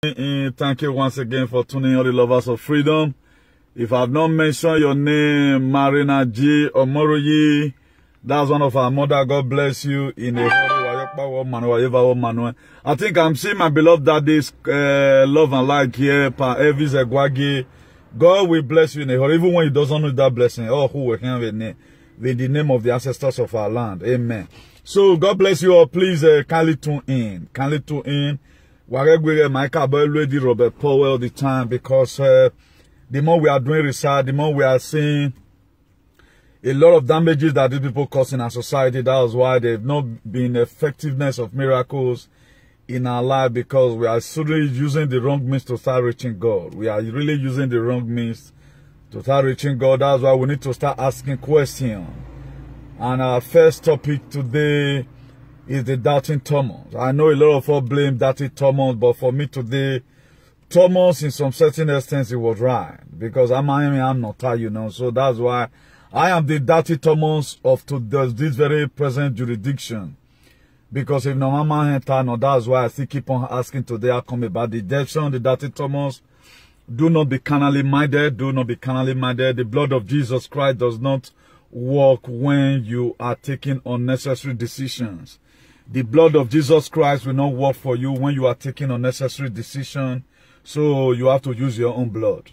Thank you once again for tuning all the lovers of freedom. If I have not mentioned your name, Marina G. Omoroyi, that's one of our mother. God bless you. In a I think I'm seeing my beloved daddy's love and light here. Pa Elvis Egwagi. God will bless you in a hurry, even when he doesn't know that blessing. Oh, who will hear with the name of the ancestors of our land. Amen. So God bless you all. Please kindly tune in. Kindly tune in. Michael Lady Robert Powell the time, because the more we are doing research, the more we are seeing a lot of damages that these people cause in our society. That is why they've not been effectiveness of miracles in our life, because we are really using the wrong means to start reaching God. We are really using the wrong means to start reaching God. That's why we need to start asking questions. And our first topic today is the doubting Thomas. I know a lot of us blame doubting Thomas, but for me today, Thomas in some certain extent he was right, because I'm not, you know. So that's why I am the doubting Thomas of this very present jurisdiction. Because if no mama no, that's why I still keep on asking today. I come about the deception, the doubting Thomas. Do not be carnally minded. Do not be carnally minded. The blood of Jesus Christ does not work when you are taking unnecessary decisions. The blood of Jesus Christ will not work for you when you are taking unnecessary decisions. So you have to use your own blood.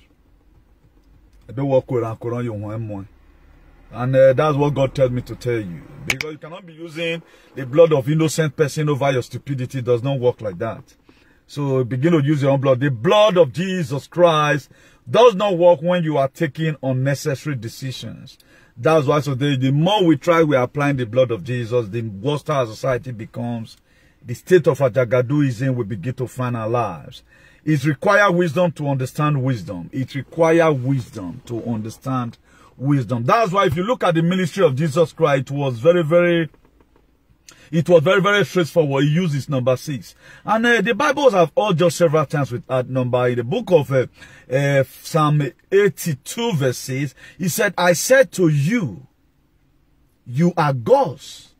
Don't work with you. And that's what God tells me to tell you. Because you cannot be using the blood of innocent person over your stupidity. It does not work like that. So begin to use your own blood. The blood of Jesus Christ does not work when you are taking unnecessary decisions. That's why today, the more we try, we are applying the blood of Jesus, the worse our society becomes. The state of Ajagaduism will begin to find our lives. It requires wisdom to understand wisdom. It requires wisdom to understand wisdom. That's why if you look at the ministry of Jesus Christ, it was very, very straightforward. He uses number 6. And the Bibles have all just several times with that number. In the book of Psalm 82 verses, he said, I said to you, you are gods,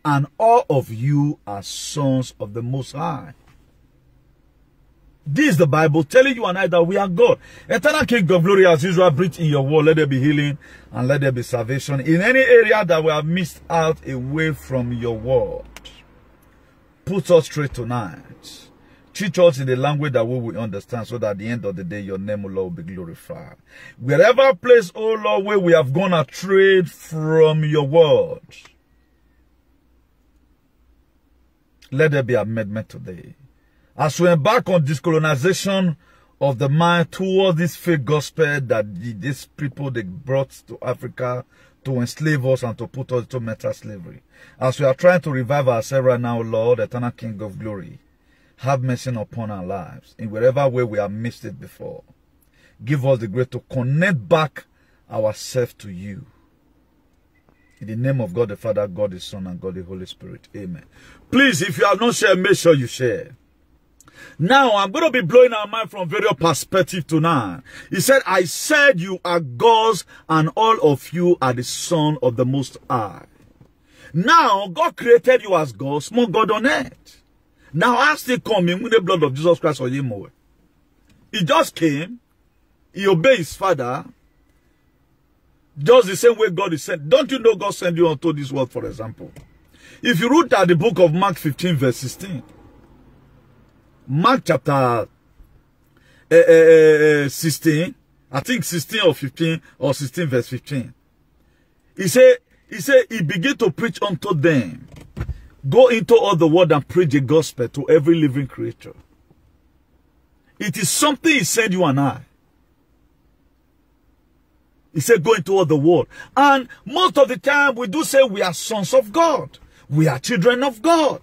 and all of you are sons of the Most High. This is the Bible telling you and I that we are God. Eternal King of Glory, as usual, breathe in your word. Let there be healing and let there be salvation. In any area that we have missed out away from your word, put us straight tonight. Teach us in the language that we will understand, so that at the end of the day, your name, O Lord, will be glorified. Wherever place, O Lord, where we have gone astray from your word, let there be amendment today. As we embark on discolonization of the mind towards this fake gospel that these people they brought to Africa to enslave us and to put us into mental slavery. As we are trying to revive ourselves right now, Lord, Eternal King of Glory, have mercy upon our lives in wherever way we have missed it before. Give us the grace to connect back ourselves to you. In the name of God the Father, God the Son, and God the Holy Spirit. Amen. Please, if you have not shared, make sure you share. Now, I'm going to be blowing our mind from various perspectives tonight. He said, I said you are gods, and all of you are the Son of the Most High. Now, God created you as God, small God on earth. Now, I still coming with the blood of Jesus Christ or Yemo. He just came. He obeyed his Father. Just the same way God is sent. Don't you know God sent you onto this world, for example? If you read at the book of Mark 15, verse 16. Mark chapter 16, I think 16 or 15 or 16 verse 15. He said he began to preach unto them. Go into all the world and preach the gospel to every living creature. It is something he said you and I. He said go into all the world. And most of the time we do say we are sons of God. We are children of God.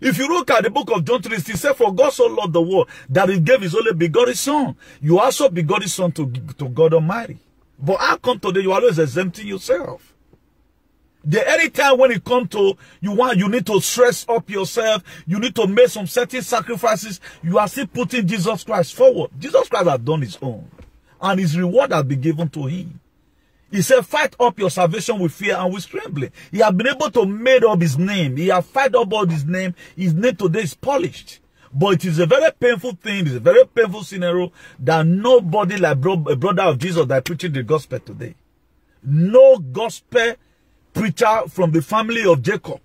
If you look at the book of John 3, he said, for God so loved the world that he gave his only begotten Son. You also begotten Son to God Almighty. But how come today you always exempting yourself? Anytime when it comes to you need to stress up yourself, you need to make some certain sacrifices, you are still putting Jesus Christ forward. Jesus Christ has done his own, and his reward has been given to him. He said, fight up your salvation with fear and with trembling. He has been able to make up his name. He has fight up all his name. His name today is polished. But it is a very painful thing. It's a very painful scenario that nobody like a brother of Jesus that preaching the gospel today. No gospel preacher from the family of Jacob,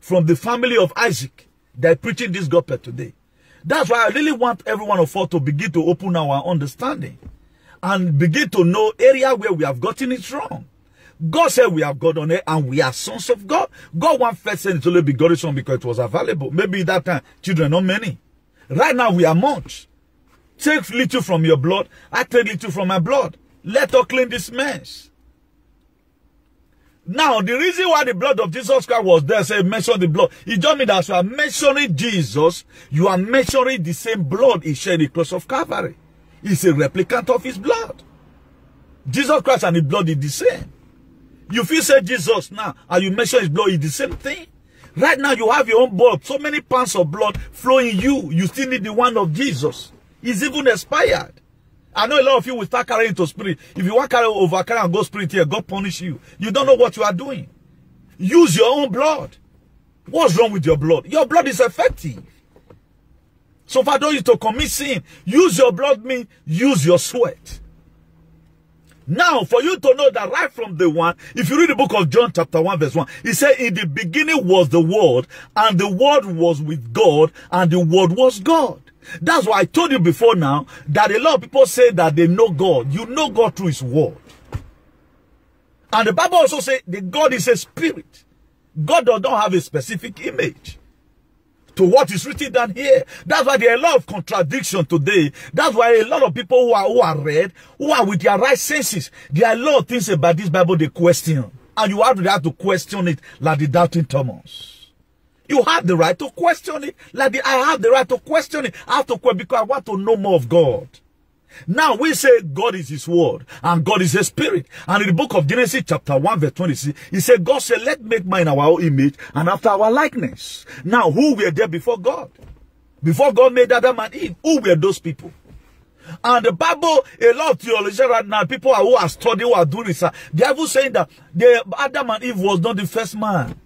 from the family of Isaac, that preaching this gospel today. That's why I really want every one of us to begin to open our understanding and begin to know area where we have gotten it wrong. God said we have God on it and we are sons of God. God want first send it only begotten son because it was available. Maybe that time children not many. Right now we are much. Take little from your blood. I take little from my blood. Let us clean this mess. Now, the reason why the blood of Jesus Christ was there, say mention the blood, it just means that as you are mentioning Jesus, you are mentioning the same blood he shed in the cross of Calvary. It's a replicant of his blood. Jesus Christ and his blood is the same. You feel say Jesus now, and you mention his blood is the same thing. Right now, you have your own blood. So many pounds of blood flowing in you. You still need the one of Jesus. It's even expired. I know a lot of you will start carrying into spirit. If you want to carry and go spirit here, God punish you. You don't know what you are doing. Use your own blood. What's wrong with your blood? Your blood is effective. So if I don't use to commit sin, use your blood means use your sweat. Now, for you to know that right from the one, if you read the book of John chapter 1 verse 1, it said, in the beginning was the Word, and the Word was with God, and the Word was God. That's why I told you before now, that a lot of people say that they know God. You know God through his word. And the Bible also says that God is a spirit. God does not have a specific image to what is written down here. That's why there are a lot of contradiction today. That's why a lot of people who are read, who are with their right senses, there are a lot of things about this Bible they question. And you have to question it like the doubting Thomas. You have the right to question it. I have the right to question it. I have to question because I want to know more of God. Now we say God is his word and God is a spirit. And in the book of Genesis chapter 1 verse 26, he said, God said, let's make man in our own image and after our likeness. Now who were there before God? Before God made Adam and Eve, who were those people? And the Bible, a lot of theologians right now, people who are studying, who are doing research, they are even saying that Adam and Eve was not the first man.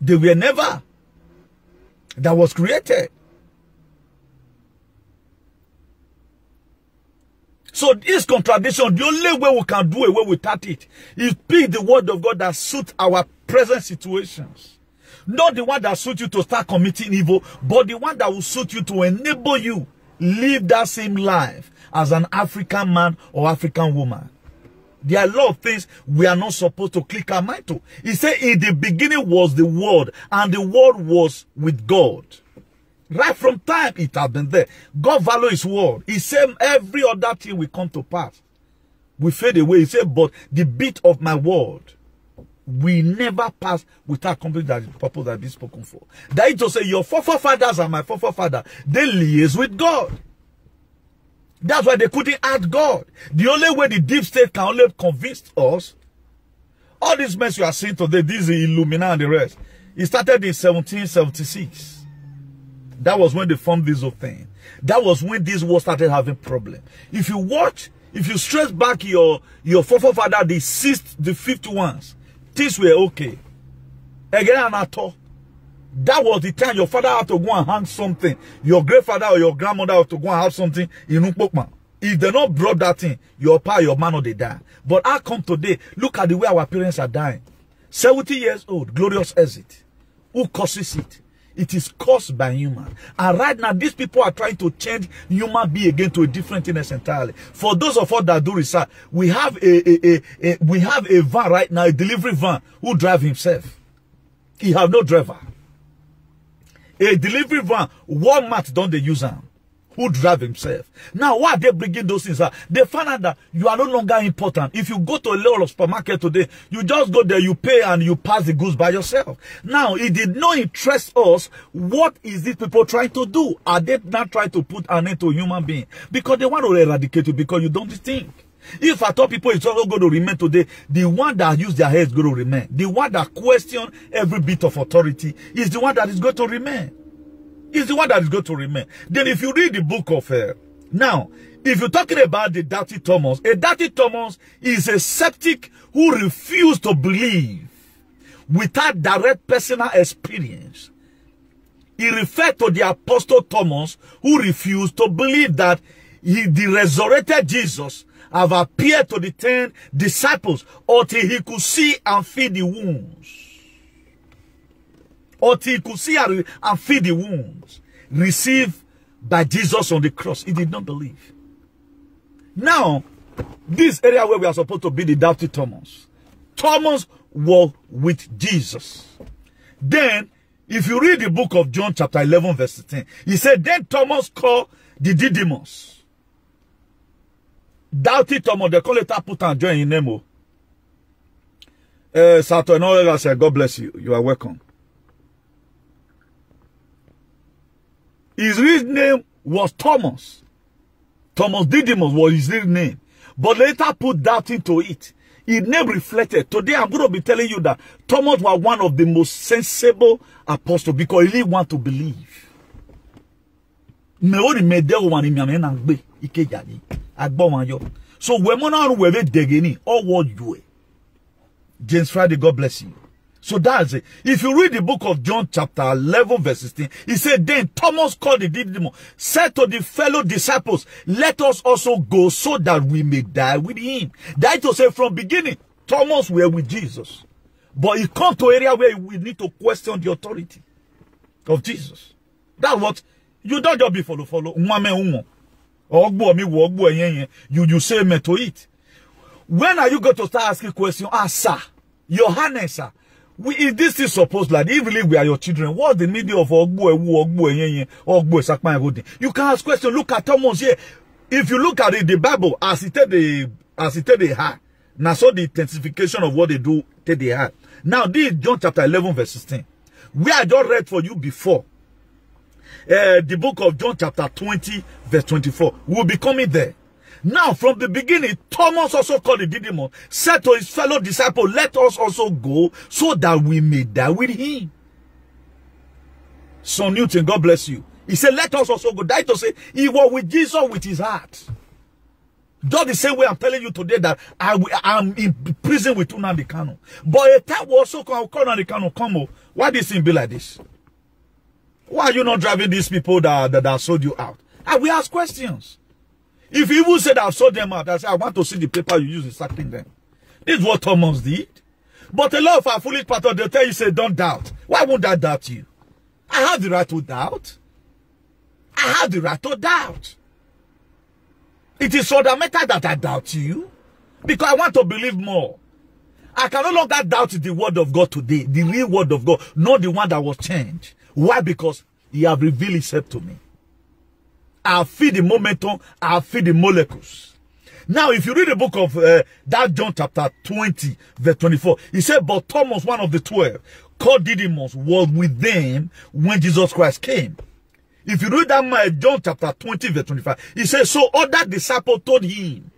They were never. That was created. So this contradiction, the only way we can do away with it is pick the word of God that suits our present situations. Not the one that suits you to start committing evil, but the one that will suit you to enable you live that same life as an African man or African woman. There are a lot of things we are not supposed to click our mind to. He said, in the beginning was the Word, and the Word was with God. Right from time it has been there. God values his word. He said every other thing will come to pass. We fade away. He said, but the bit of my word will never pass without accomplishing that purpose that has been spoken for. That is to say, your forefathers and my forefather, they liaise with God. That's why they couldn't add God. The only way the deep state can only convince us, all this mess you are seeing today, this is Illumina and the rest, it started in 1776. That was when they formed this whole thing. That was when this war started having problems. If you watch, if you stress back your forefather, the sixth, the fifth ones, things were okay. Again, Anato. That was the time your father had to go and hang something. Your grandfather or your grandmother had to go and have something in Ukpokman. If they not brought that thing, your pa, your man, or they die. But I come today, look at the way our parents are dying. 70 years old, glorious exit. Who causes it? It is caused by human. And right now, these people are trying to change human being again to a different thing entirely. For those of us that do research, we have a van right now, a delivery van, who drive himself. He have no driver. A delivery van, Walmart don't they use him, who drive himself. Now, why are they bringing those things out? They find out that you are no longer important. If you go to a little supermarket today, you just go there, you pay, and you pass the goods by yourself. Now, it did not interest us. What is these people trying to do? Are they not trying to put an end to human being? Because they want to eradicate you because you don't think. If I thought people it's also going to remain today, the one that use their heads is going to remain. The one that question every bit of authority is the one that is going to remain. Is the one that is going to remain. Then if you read the book of now, if you're talking about the Doubting Thomas, a Doubting Thomas is a skeptic who refused to believe without direct personal experience. He referred to the apostle Thomas, who refused to believe that the resurrected Jesus have appeared to the 10 disciples until he could see and feed the wounds. Until he could see and feed the wounds received by Jesus on the cross. He did not believe. Now, this area where we are supposed to be the doubting Thomas. Thomas was with Jesus. Then, if you read the book of John chapter 11 verse 10, he said, then Thomas called the Didymus. Doubting Thomas, they call it put and join in name. Sato and all said, God bless you. You are welcome. His real name was Thomas. Thomas Didymus was his real name. But later put doubt into it. His name reflected. Today I'm going to be telling you that Thomas was one of the most sensible apostles because he really want to believe. So when we degeni all what you James Friday, God bless you. So that's it. If you read the book of John chapter 11 verse 16, he said, then Thomas called the Didymus, said to the fellow disciples, let us also go so that we may die with him. That to say from beginning, Thomas were with Jesus. But he come to an area where we need to question the authority of Jesus. That's what, you don't just be follow. You say me to it. When are you going to start asking questions? Ah, sir, your highness, sir. If this is supposed like if really we are your children, what's the meaning of you can ask questions. Look at Thomas here. If you look at it, the Bible as it the heart. Now so the intensification of what they do take the heart. Now this is John chapter 11 verse 16. We I just read for you before. The book of John chapter 20 verse 24. We'll be coming there. Now, from the beginning, Thomas also called the Didymus, said to his fellow disciple, let us also go so that we may die with him. Son Newton, God bless you. He said, let us also go. That to say, he was with Jesus with his heart. Just the same way I'm telling you today that I'm in prison with Nnamdi Kanu. But a time will also come, Nnamdi Kanu come. Why this thing be like this? Why are you not driving these people that sold you out? And we ask questions. If you even said I've sold them out, I say I want to see the paper you use in sacking them. This is what Thomas did. But a lot of our foolish pastors, they'll tell you, say, don't doubt. Why won't I doubt you? I have the right to doubt. I have the right to doubt. It is fundamental that I doubt you. Because I want to believe more. I can no longer doubt the word of God today. The real word of God. Not the one that was changed. Why? Because he have revealed himself to me. I'll feed the momentum, I'll feed the molecules. Now, if you read the book of that John chapter 20, verse 24, he said, but Thomas, one of the 12, called Didymus, was with them when Jesus Christ came. If you read that John chapter 20, verse 25, he said, so other disciples told him,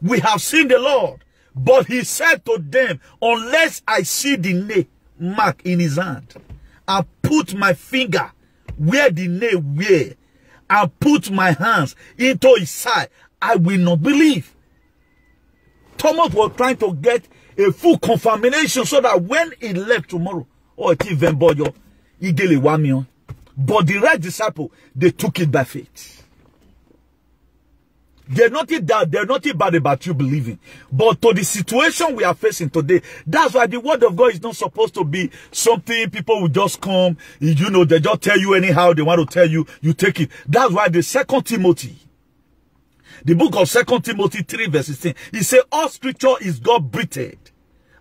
we have seen the Lord. But he said to them, unless I see the nail mark in his hand, and put my finger where the nail were, and put my hands into his side, I will not believe. Thomas was trying to get a full confirmation so that when he left tomorrow, but the right disciple, they took it by faith. They're not bad about you believing. But to the situation we are facing today, that's why the word of God is not supposed to be something people will just come, you know, they just tell you anyhow, they want to tell you, you take it. That's why the 2 Timothy, the book of 2 Timothy 3 verse 16, he said, all scripture is God-breathed,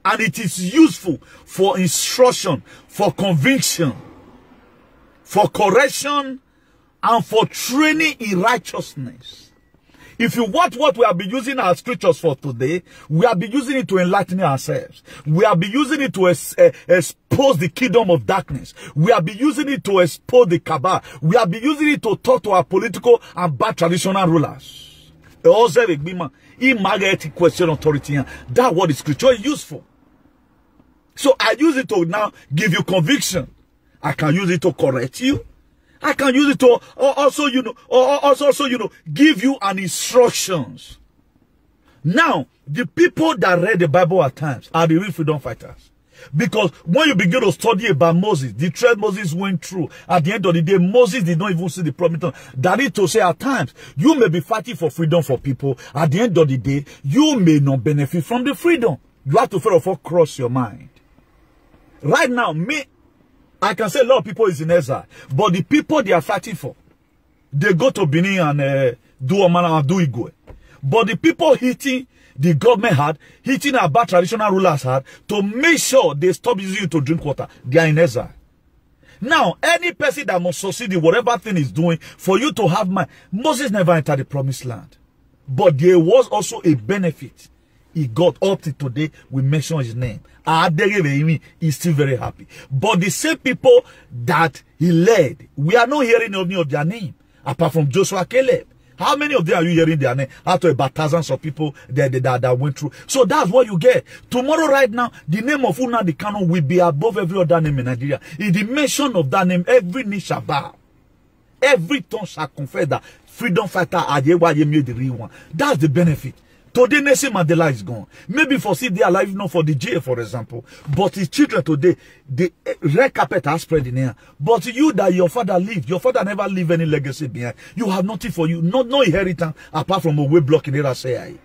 and it is useful for instruction, for conviction, for correction, and for training in righteousness. If you watch what we have been using our scriptures for today, we have been using it to enlighten ourselves. We have been using it to expose the kingdom of darkness. We have been using it to expose the cabal. We have been using it to talk to our political and bad traditional rulers. Question authority. That's what the scripture is used for. So I use it to now give you conviction. I can use it to correct you. I can use it to also, give you an instructions. Now, the people that read the Bible at times are the real freedom fighters. Because when you begin to study about Moses, the trial Moses went through, at the end of the day, Moses did not even see the promised land. That is to say, at times, you may be fighting for freedom for people. At the end of the day, you may not benefit from the freedom. You have to first of all cross your mind. Right now, I can say a lot of people is in exile, but the people they are fighting for, they go to Benin and do Omana and do Igwe. But the people hitting the government hard, hitting our bad traditional rulers hard, to make sure they stop using you to drink water, they are in exile. Now, any person that must succeed in whatever thing is doing, for you to have mind, Moses never entered the promised land. But there was also a benefit he got. Up to today, we mention his name. He's still very happy. But the same people that he led, we are not hearing any of their name, apart from Joshua, Caleb. How many of them are you hearing their name? After about thousands of people that went through. So that's what you get. Tomorrow, right now, the name of Nnamdi Kanu will be above every other name in Nigeria. In the mention of that name, every knee shall bow. Every tongue shall confess that freedom fighter Adewa Yemi the real one. That's the benefit. Today, Nelson Mandela is gone. Maybe for see they are alive, not for the jail, for example. But his children today, the red carpet has spread in here. But you that your father lived, your father never leave any legacy behind. You have nothing for you, no inheritance apart from a way block in Irasei.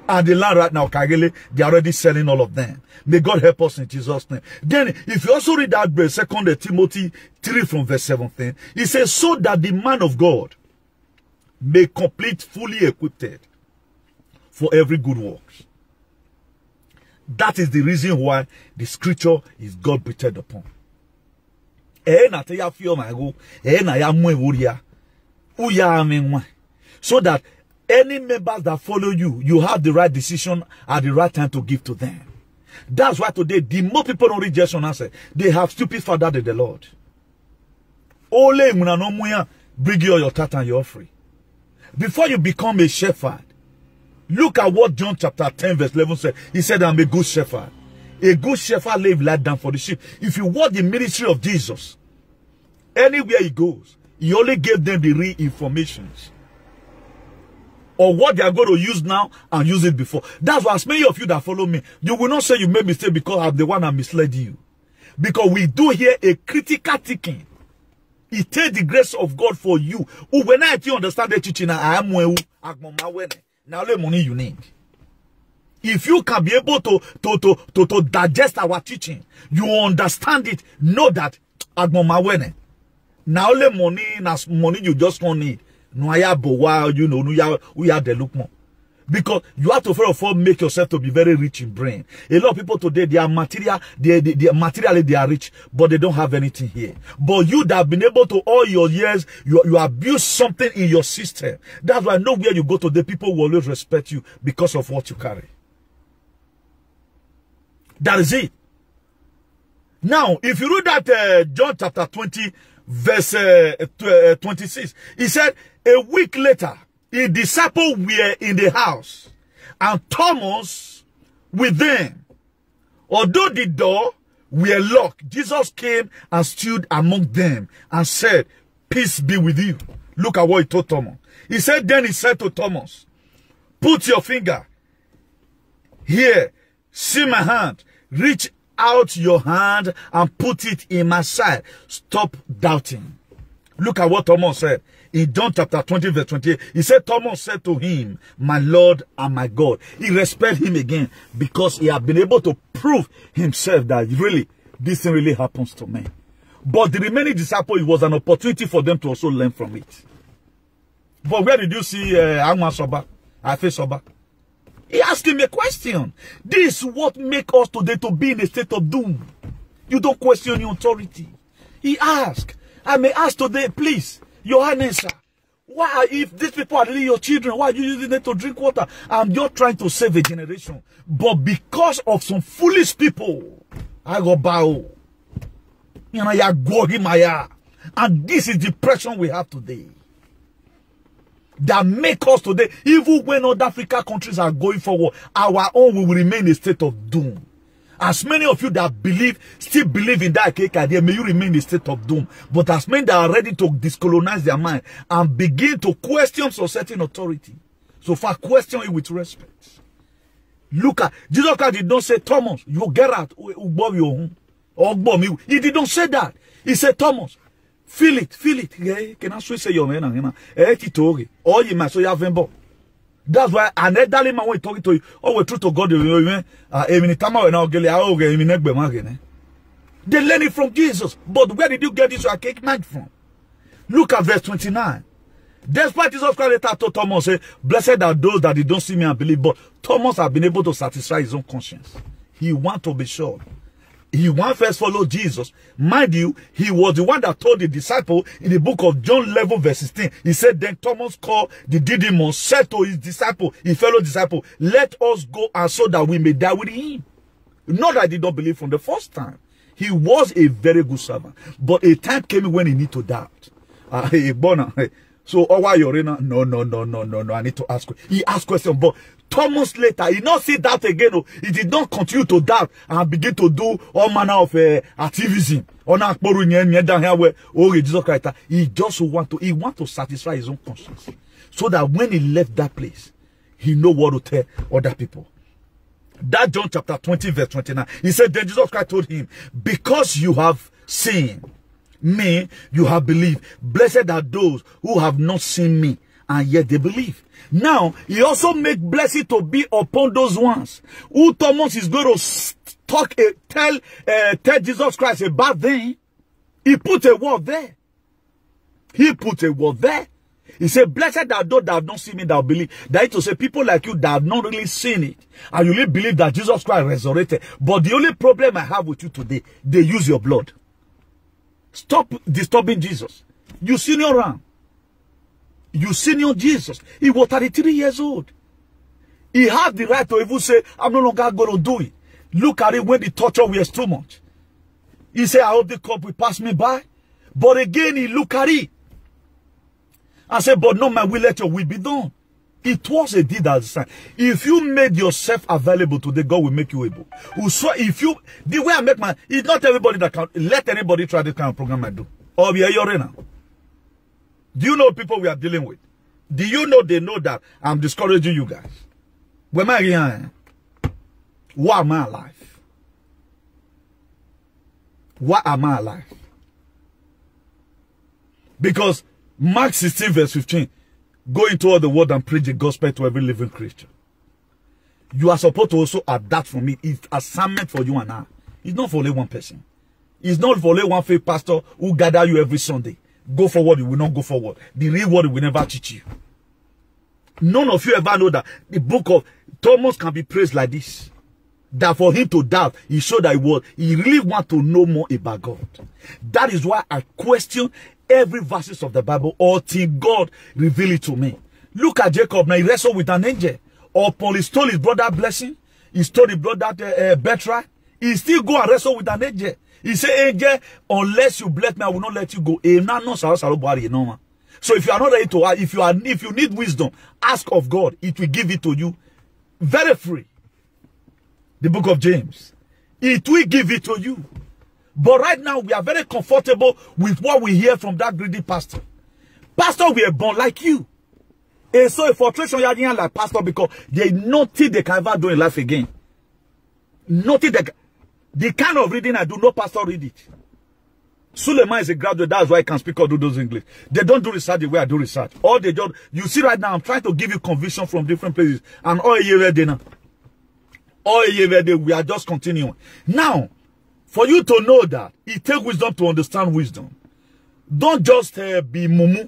And the land right now, Kagele, they are already selling all of them. May God help us in Jesus' name. Then, if you also read that verse, 2 Timothy 3 from verse 17, it says, so that the man of God may complete, fully equipped for every good works. That is the reason why the scripture is God breathed upon. So that any members that follow you, you have the right decision at the right time to give to them. That's why today, the more people don't read Jesus answer, they have stupid father than the Lord. Ole bring you your tithe and your offering. Before you become a shepherd, look at what John chapter 10 verse 11 said. He said, I'm a good shepherd. A good shepherd lays life down for the sheep. If you watch the ministry of Jesus, anywhere he goes, he only gave them the real informations. Or what they are going to use now and use it before. That's why as many of you that follow me, you will not say you made mistake because I'm the one that misled you. Because we do here a critical thinking. It takes the grace of God for you. When I understand the teaching, I am now the money you need. If you can be able to digest our teaching, you understand it, know that now the money you just don't need. No, you know, we are the look more. Because you have to first of all make yourself to be very rich in brain. A lot of people today, they are material, materially they are rich, but they don't have anything here. But you that have been able to all your years, you have built something in your system. That's why nowhere you go today, people will always respect you because of what you carry. That is it. Now, if you read that John chapter 20, verse 26, he said, a week later, his disciples were in the house, and Thomas with them. Although the door were locked, Jesus came and stood among them and said, peace be with you. Look at what he told Thomas. He said, then he said to Thomas, put your finger here, see my hand, reach out your hand and put it in my side. Stop doubting. Look at what Thomas said. In John chapter 20 verse 28, he said, Thomas said to him, my Lord and my God. He respected him again because he had been able to prove himself that really, this thing really happens to me. But the remaining disciples, it was an opportunity for them to also learn from it. But where did you see Angma Soba? Afe Soba? He asked him a question. This is what makes us today to be in a state of doom. You don't question your authority. He asked, I may ask today, please, Your Highness, why, if these people are really your children, why are you using them to drink water? I'm just trying to save a generation. But because of some foolish people, I go bow. And this is the pressure we have today. That make us today, even when other African countries are going forward, our own will remain in a state of doom. As many of you that believe, still believe in that cake idea, may you remain in a state of doom. But as many that are ready to discolonize their mind and begin to question some certain authority, so far question it with respect. Look at, Jesus Christ did not say, Thomas, you get out. He did not say that. He said, Thomas, feel it. Can I say your man? Or you might say, that's why, and that man when talking to you, oh, we're true to God, they learn it from Jesus. But where did you get this cake man from? Look at verse 29. Despite Jesus Christ told Thomas, say, blessed are those that they don't see me and believe. But Thomas has been able to satisfy his own conscience. He wants to be sure. He wants first follow Jesus. Mind you, he was the one that told the disciple in the book of John 11 verse 16. He said, then Thomas called the Didymus, said to his disciple, his fellow disciple, let us go and so that we may die with him. Not that I did not believe from the first time. He was a very good servant. But a time came when he need to doubt. So, why you're in? No. I need to ask. He asked question, but Thomas later, he not see that again. He did not continue to doubt and begin to do all manner of activism. Jesus Christ. He just want to satisfy his own conscience, so that when he left that place, he know what to tell other people. That John chapter 20 verse 29. He said, then Jesus Christ told him, because you have seen me, you have believed. Blessed are those who have not seen me, and yet they believe. Now, he also make blessing to be upon those ones who Thomas is going to tell Jesus Christ about them. He put a word there. He said, blessed are those that have not seen me, that believe. That is to say, people like you that have not really seen it, and you really believe that Jesus Christ resurrected. But the only problem I have with you today, they use your blood. Stop disturbing Jesus. You senior ram. You senior Jesus. He was 33 years old. He had the right to even say, I'm no longer going to do it. Look at it when the torture was too much. He said, I hope the cup will pass me by. But again, he looked at it. I said, but no man will let your will be done. It was a deed as a sign. If you made yourself available today, God will make you able. So if you, the way I make my, it's not everybody that can let anybody try this kind of program I do. Or we are your now. Do you know people we are dealing with? Do you know they know that I'm discouraging you guys? Where am I here? Why am I alive? Why am I alive? Because Mark 16 verse 15, go into all the world and preach the gospel to every living creature. You are supposed to also adapt from it. It's assignment for you and I. It's not for only one person. It's not for only one faith pastor who gather you every Sunday. Go forward, you will not go forward. The real word will never teach you. None of you ever know that the book of Thomas can be praised like this. That for him to doubt, he showed that he really want to know more about God. That is why I question every verses of the Bible until God reveal it to me. Look at Jacob now. He wrestled with an angel. Upon he stole his brother blessing. He stole his brother birthright. He still go and wrestle with an angel. He say, angel, unless you bless me, I will not let you go. So if you are not ready to ask, if you need wisdom, ask of God. It will give it to you very free. The book of James. It will give it to you. But right now, we are very comfortable with what we hear from that greedy pastor. Pastor, we are born like you. And so, a frustration, you are like pastor because they nothing they can ever do in life again. Nothing the kind of reading I do, no pastor read it. Suleiman is a graduate, that's why I can speak or do those English. They don't do research the way I do research. All they just, you see right now, I'm trying to give you conviction from different places. And all year now. All year we are just continuing. Now, for you to know that, it takes wisdom to understand wisdom. Don't just be mumu.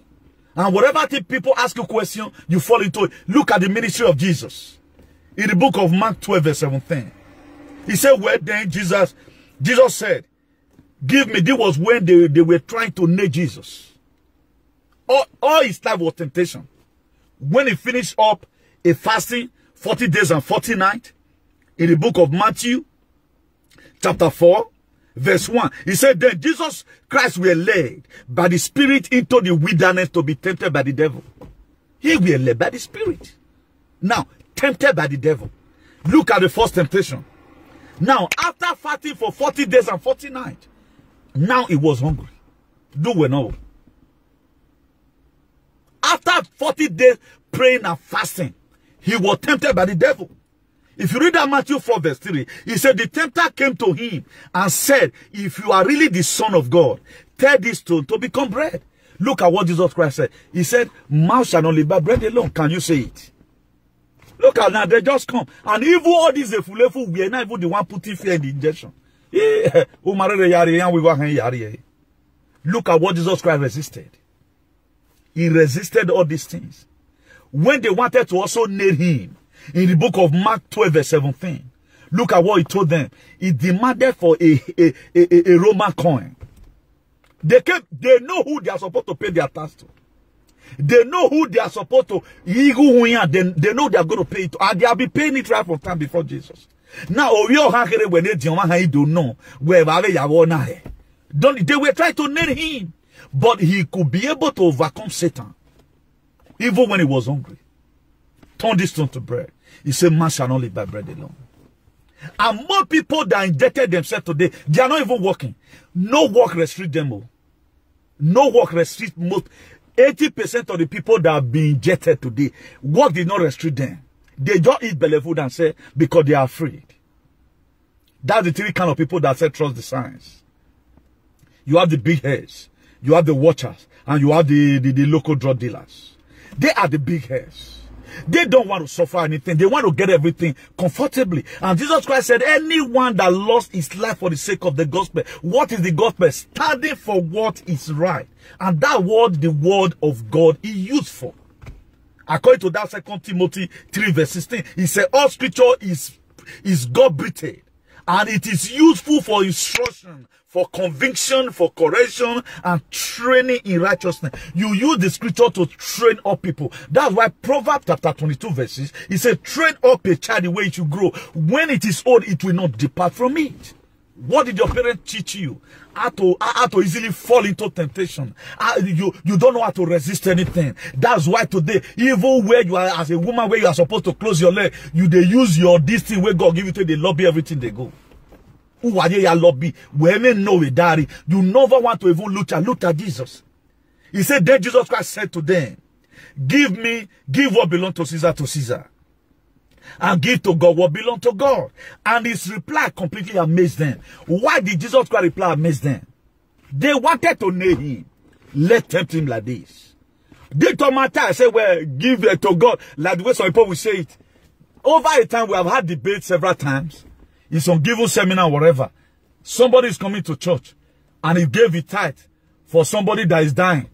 And whatever people ask you a question, you fall into it. Look at the ministry of Jesus. In the book of Mark 12 verse 17. He said, well then Jesus said, give me. This was when they were trying to nail Jesus. All his life was temptation. When he finished up a fasting, 40 days and 40 nights, in the book of Matthew, chapter 4, verse 1, he said, then Jesus Christ were led by the Spirit into the wilderness to be tempted by the devil. He were led by the Spirit. Now, tempted by the devil. Look at the first temptation. Now, after fasting for 40 days and 40 nights, now he was hungry. Do we know? After 40 days praying and fasting, he was tempted by the devil. If you read that Matthew 4 verse 3, he said the tempter came to him and said, if you are really the Son of God, tell this stone to become bread. Look at what Jesus Christ said. He said, man shall not live by bread alone. Can you say it? Look at now, they just come. And even all these fulefu, we are not even the one putting fear in the injection. Look at what Jesus Christ resisted. He resisted all these things. When they wanted to also nail him, in the book of Mark 12 verse 17, look at what he told them. He demanded for a Roman coin. They know who they are supposed to pay their tax to. They know who they are supposed to. They know they are going to pay it to. And they have been paying it right from time before Jesus. Now, when they don't know where they were trying to nail him. But he could be able to overcome Satan. Even when he was hungry. Turn this stone to bread. He said, man shall not live by bread alone. And more people that indebted themselves today, they are not even working. No work restrict them all. No work restrict most. 80% of the people that have been injected today, work did not restrict them. They just eat belly food and say, because they are afraid. That's the three kind of people that say trust the science. You have the big heads, you have the watchers, and you have the local drug dealers. They are the big heads. They don't want to suffer anything. They want to get everything comfortably. And Jesus Christ said, anyone that lost his life for the sake of the gospel. What is the gospel? Standing for what is right. And that word, the word of God, is useful. According to that 2 Timothy 3 verse 16, he said, all scripture is God-breathed. And it is useful for instruction, for conviction, for correction, and training in righteousness. You use the scripture to train up people. That's why Proverbs chapter 22 verses, he said, train up a child the way it should grow. When it is old, it will not depart from it. What did your parents teach you? How to easily fall into temptation. You don't know how to resist anything. That's why today, even where you are as a woman, where you are supposed to close your leg, they use this thing where God give it to you, they lobby everything they go. Who are you lobby? Women know it, daddy. You never want to even look at Jesus. He said, then Jesus Christ said to them, give what belongs to Caesar. And give to God what belongs to God. And his reply completely amazed them. Why did Jesus Christ reply amaze them? They wanted to nail him. Let's tempt him like this. They told my time, I said, well, give it to God. Like the way some people will say it. Over a time, we have had debates several times. In some given seminar, whatever. Somebody is coming to church. And he gave a tithe for somebody that is dying.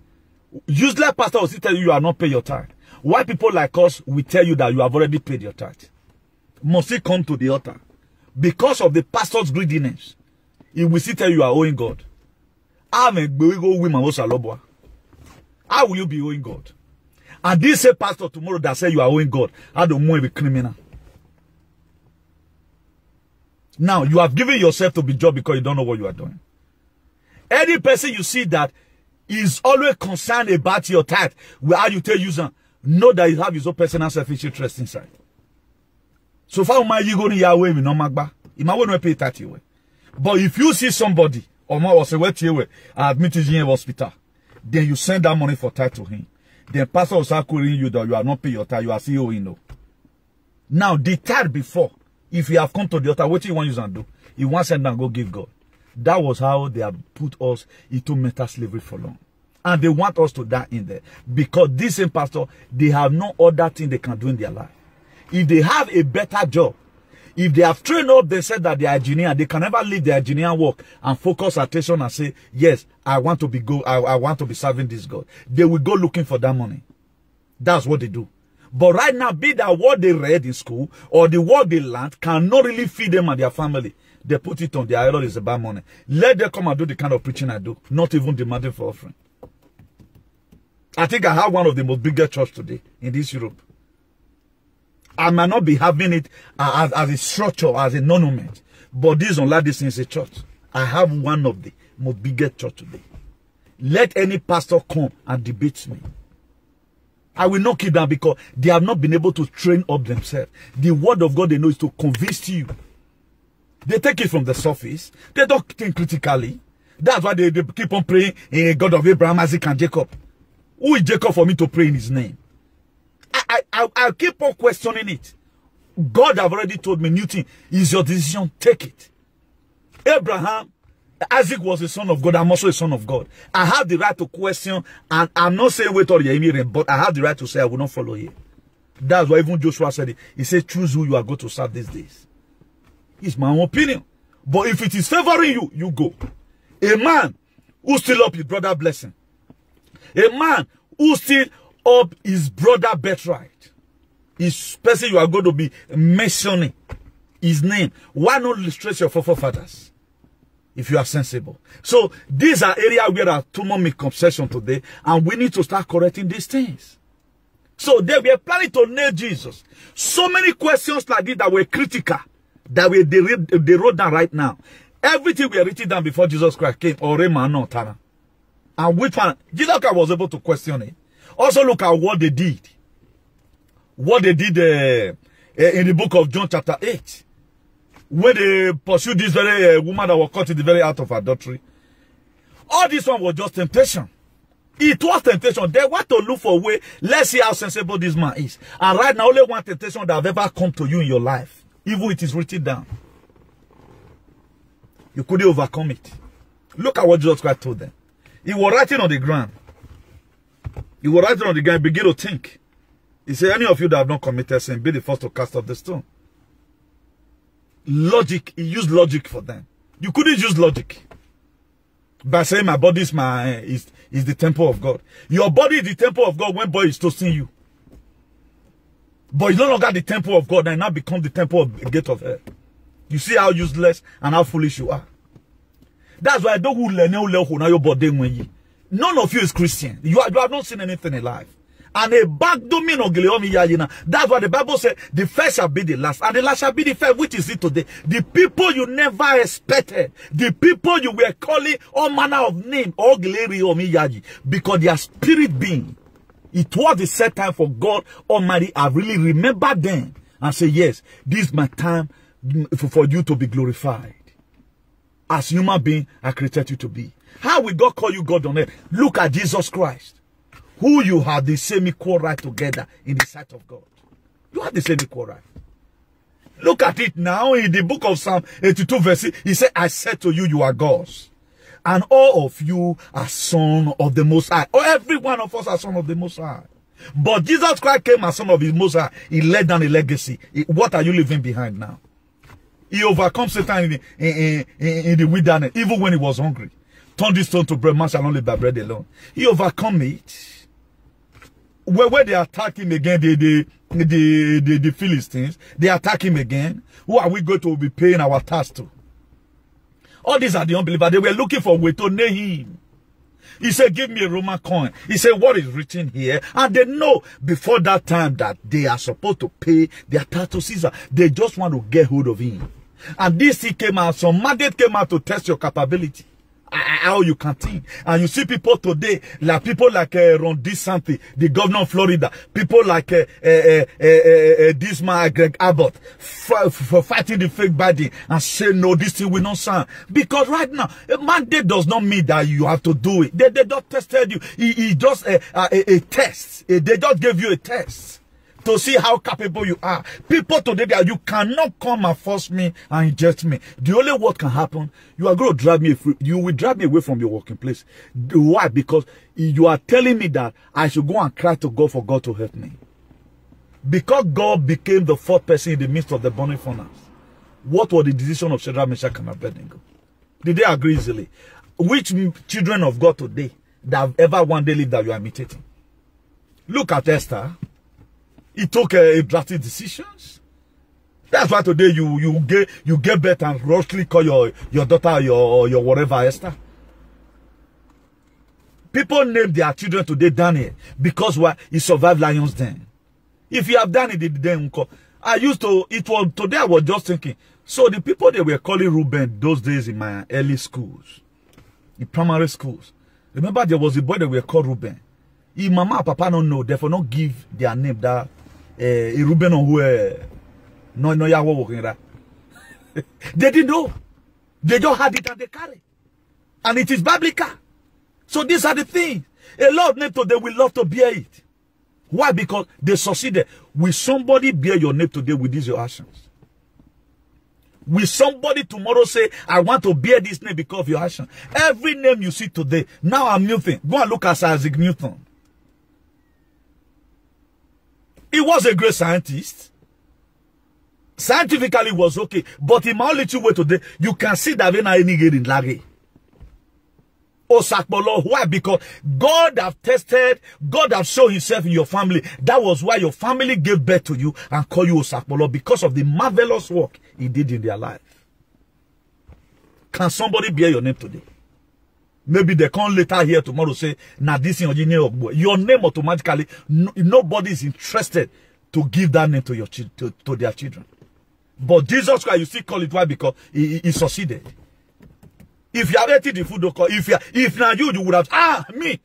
Useless pastor will still tell you are not paying your tithe. Why people like us will tell you that you have already paid your tithe? Must he come to the altar? Because of the pastor's greediness, he will still tell you are owing God. How will you be owing God? And this same pastor tomorrow that say you are owing God, how do you be criminal? Now, you have given yourself to be job because you don't know what you are doing. Any person you see that is always concerned about your tithe, how you tell user, know that you have his own personal selfish interest inside. So far, you go to Yahweh, you know, Magba. You might pay 30 away. But if you see somebody, or more, say, wait here, admit him in hospital, then you send that money for tithe to him. Then pastor will start calling you that you are not paying your tithe, you are still owing, no. Now, the tithe before, if you have come to the altar, what do you want you to do? You want to send and go give God. That was how they have put us into mental slavery for long. And they want us to die in there. Because this same pastor, they have no other thing they can do in their life. If they have a better job, if they have trained up, they said that they are engineer, they can never leave their engineering work and focus attention and say, yes, I want to be I want to be serving this God. They will go looking for that money. That's what they do. But right now, be that what they read in school or the word they learned cannot really feed them and their family. They put it on their idol is about money. Let them come and do the kind of preaching I do, not even demanding for offering. I think I have one of the most biggest church today in this Europe. I might not be having it as a structure, as a monument, but this unlike this is a church. I have one of the most biggest church today. Let any pastor come and debate me. I will not keep them because they have not been able to train up themselves. The word of God they know is to convince you. They take it from the surface. They don't think critically. That's why they keep on praying in God of Abraham, Isaac, and Jacob. Who is Jacob for me to pray in his name? I keep on questioning it. God have already told me, Newton, is your decision, take it. Abraham, Isaac was a son of God, I'm also a son of God. I have the right to question, and I'm not saying wait or you're but I have the right to say I will not follow you. That's why even Joshua said it. He said, choose who you are going to serve these days. It's my own opinion. But if it is favoring you, you go. A man who still up his brother blessing. A man who still up his brother birthright. His person you are going to be mentioning his name. Why not illustrate your forefathers? If you are sensible. So these are areas where there are too much misconception today, and we need to start correcting these things. So they were planning to nail Jesus. So many questions like this that were critical, that they wrote down right now. Everything we are written down before Jesus Christ came, or no Tana. And which one? Jesus Christ was able to question it. Also look at what they did. What they did in the book of John chapter 8. When they pursued this very woman that was caught in the very act of adultery. All this one was just temptation. It was temptation. They want to look for a way. Let's see how sensible this man is. And right now, only one temptation that have ever come to you in your life. Even it is written down. You couldn't overcome it. Look at what Jesus Christ told them. He was writing on the ground. He was writing on the ground. Begin to think. He said, any of you that have not committed sin, be the first to cast off the stone. Logic. He used logic for them. You couldn't use logic. By saying my body is is the temple of God. Your body is the temple of God when boy is toasting you. But it's no longer the temple of God, and now become the temple of the gate of hell. You see how useless and how foolish you are. That's why I don't your body when you. None of you is Christian. You have not seen anything in life. And a back domain of that's why the Bible says the first shall be the last, and the last shall be the first. Which is it today? The people you never expected, the people you were calling all manner of name, all glory or miyaji, because their spirit being. It was the set time for God Almighty. I really remember them and say, yes, this is my time for you to be glorified. As human being, I created you to be. How will God call you God on earth? Look at Jesus Christ. Who you have the same equal right together in the sight of God. You have the same equal right. Look at it now in the book of Psalm 82 verse 6. He said, I said to you, you are gods. And all of you are son of the Most High. Or every one of us are son of the Most High. But Jesus Christ came as son of the Most High. He laid down a legacy. What are you leaving behind now? He overcome Satan in the wilderness, even when he was hungry. Turned this stone to bread, man shall not live by bread alone. He overcome it. Where they attack him again, the Philistines, they attack him again. Who are we going to be paying our tax to? All these are the unbelievers. They were looking for a way to nail him. He said, give me a Roman coin. He said, what is written here? And they know before that time that they are supposed to pay their tax to Caesar. They just want to get hold of him. And this thing came out, some mandate came out to test your capability. How you can think. And you see people today, like people like Ron DeSantis, the governor of Florida, people like this man, Greg Abbott, for fighting the fake Biden and say, no, this thing will not sound. Because right now, a mandate does not mean that you have to do it. They just tested you. It's just a test. They just gave you a test to see how capable you are. People today, that you cannot come and force me and inject me. The only what can happen, you are going to drive me, you will drive me away from your working place. Why? Because you are telling me that I should go and cry to God for God to help me. Because God became the fourth person in the midst of the burning furnace. What was the decision of Shadrach, Meshach, and Abednego? Did they agree easily? Which children of God today that have ever one day lived that you are imitating? Look at Esther. He took drastic decisions. That's why today you get birth and roughly call your daughter your whatever Esther. People name their children today Daniel because why he survived lions den. If you have done it then today I was just thinking. So the people they were calling Reuben those days in my early schools, in primary schools. Remember there was a boy that were called Reuben. If mama and papa don't know, therefore not give their name that Reuben or who no ya working that. They didn't know. They just had it and they carry. And it is biblical. So these are the things. A lot of names today will love to bear it. Why? Because they succeeded. Will somebody bear your name today with these your actions? Will somebody tomorrow say, I want to bear this name because of your action? Every name you see today, now I'm Newton. Go and look at Sir Isaac Newton. He was a great scientist. Scientifically, it was okay. But in my little way today, you can see that when I need in Lagay. Osakpolo, why? Because God have tested, God have shown himself in your family. That was why your family gave birth to you and call you Osakpolo, because of the marvelous work he did in their life. Can somebody bear your name today? Maybe they come later here tomorrow say, nah, this is your name automatically, nobody is interested to give that name to your to their children. But Jesus Christ, you still call it why? Because he succeeded. If you have eaten the food, if now you would have, me,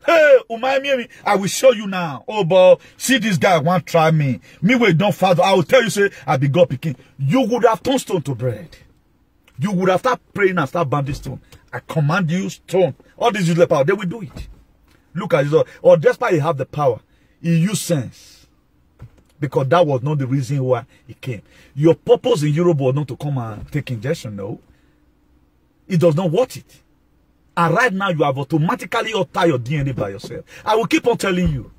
hey, me, I will show you now. Oh, but see this guy won't try me. Me wait, don't father. I will tell you, say, I be God picking. You would have turned stone to bread. You would have started praying and start banding stone. I command you, stone. All this useless power, they will do it. Look at this. Or despite he have the power, he used sense. Because that was not the reason why he came. Your purpose in Europe was not to come and take injection, no. It does not worth it. And right now, you have automatically altered your DNA by yourself. I will keep on telling you.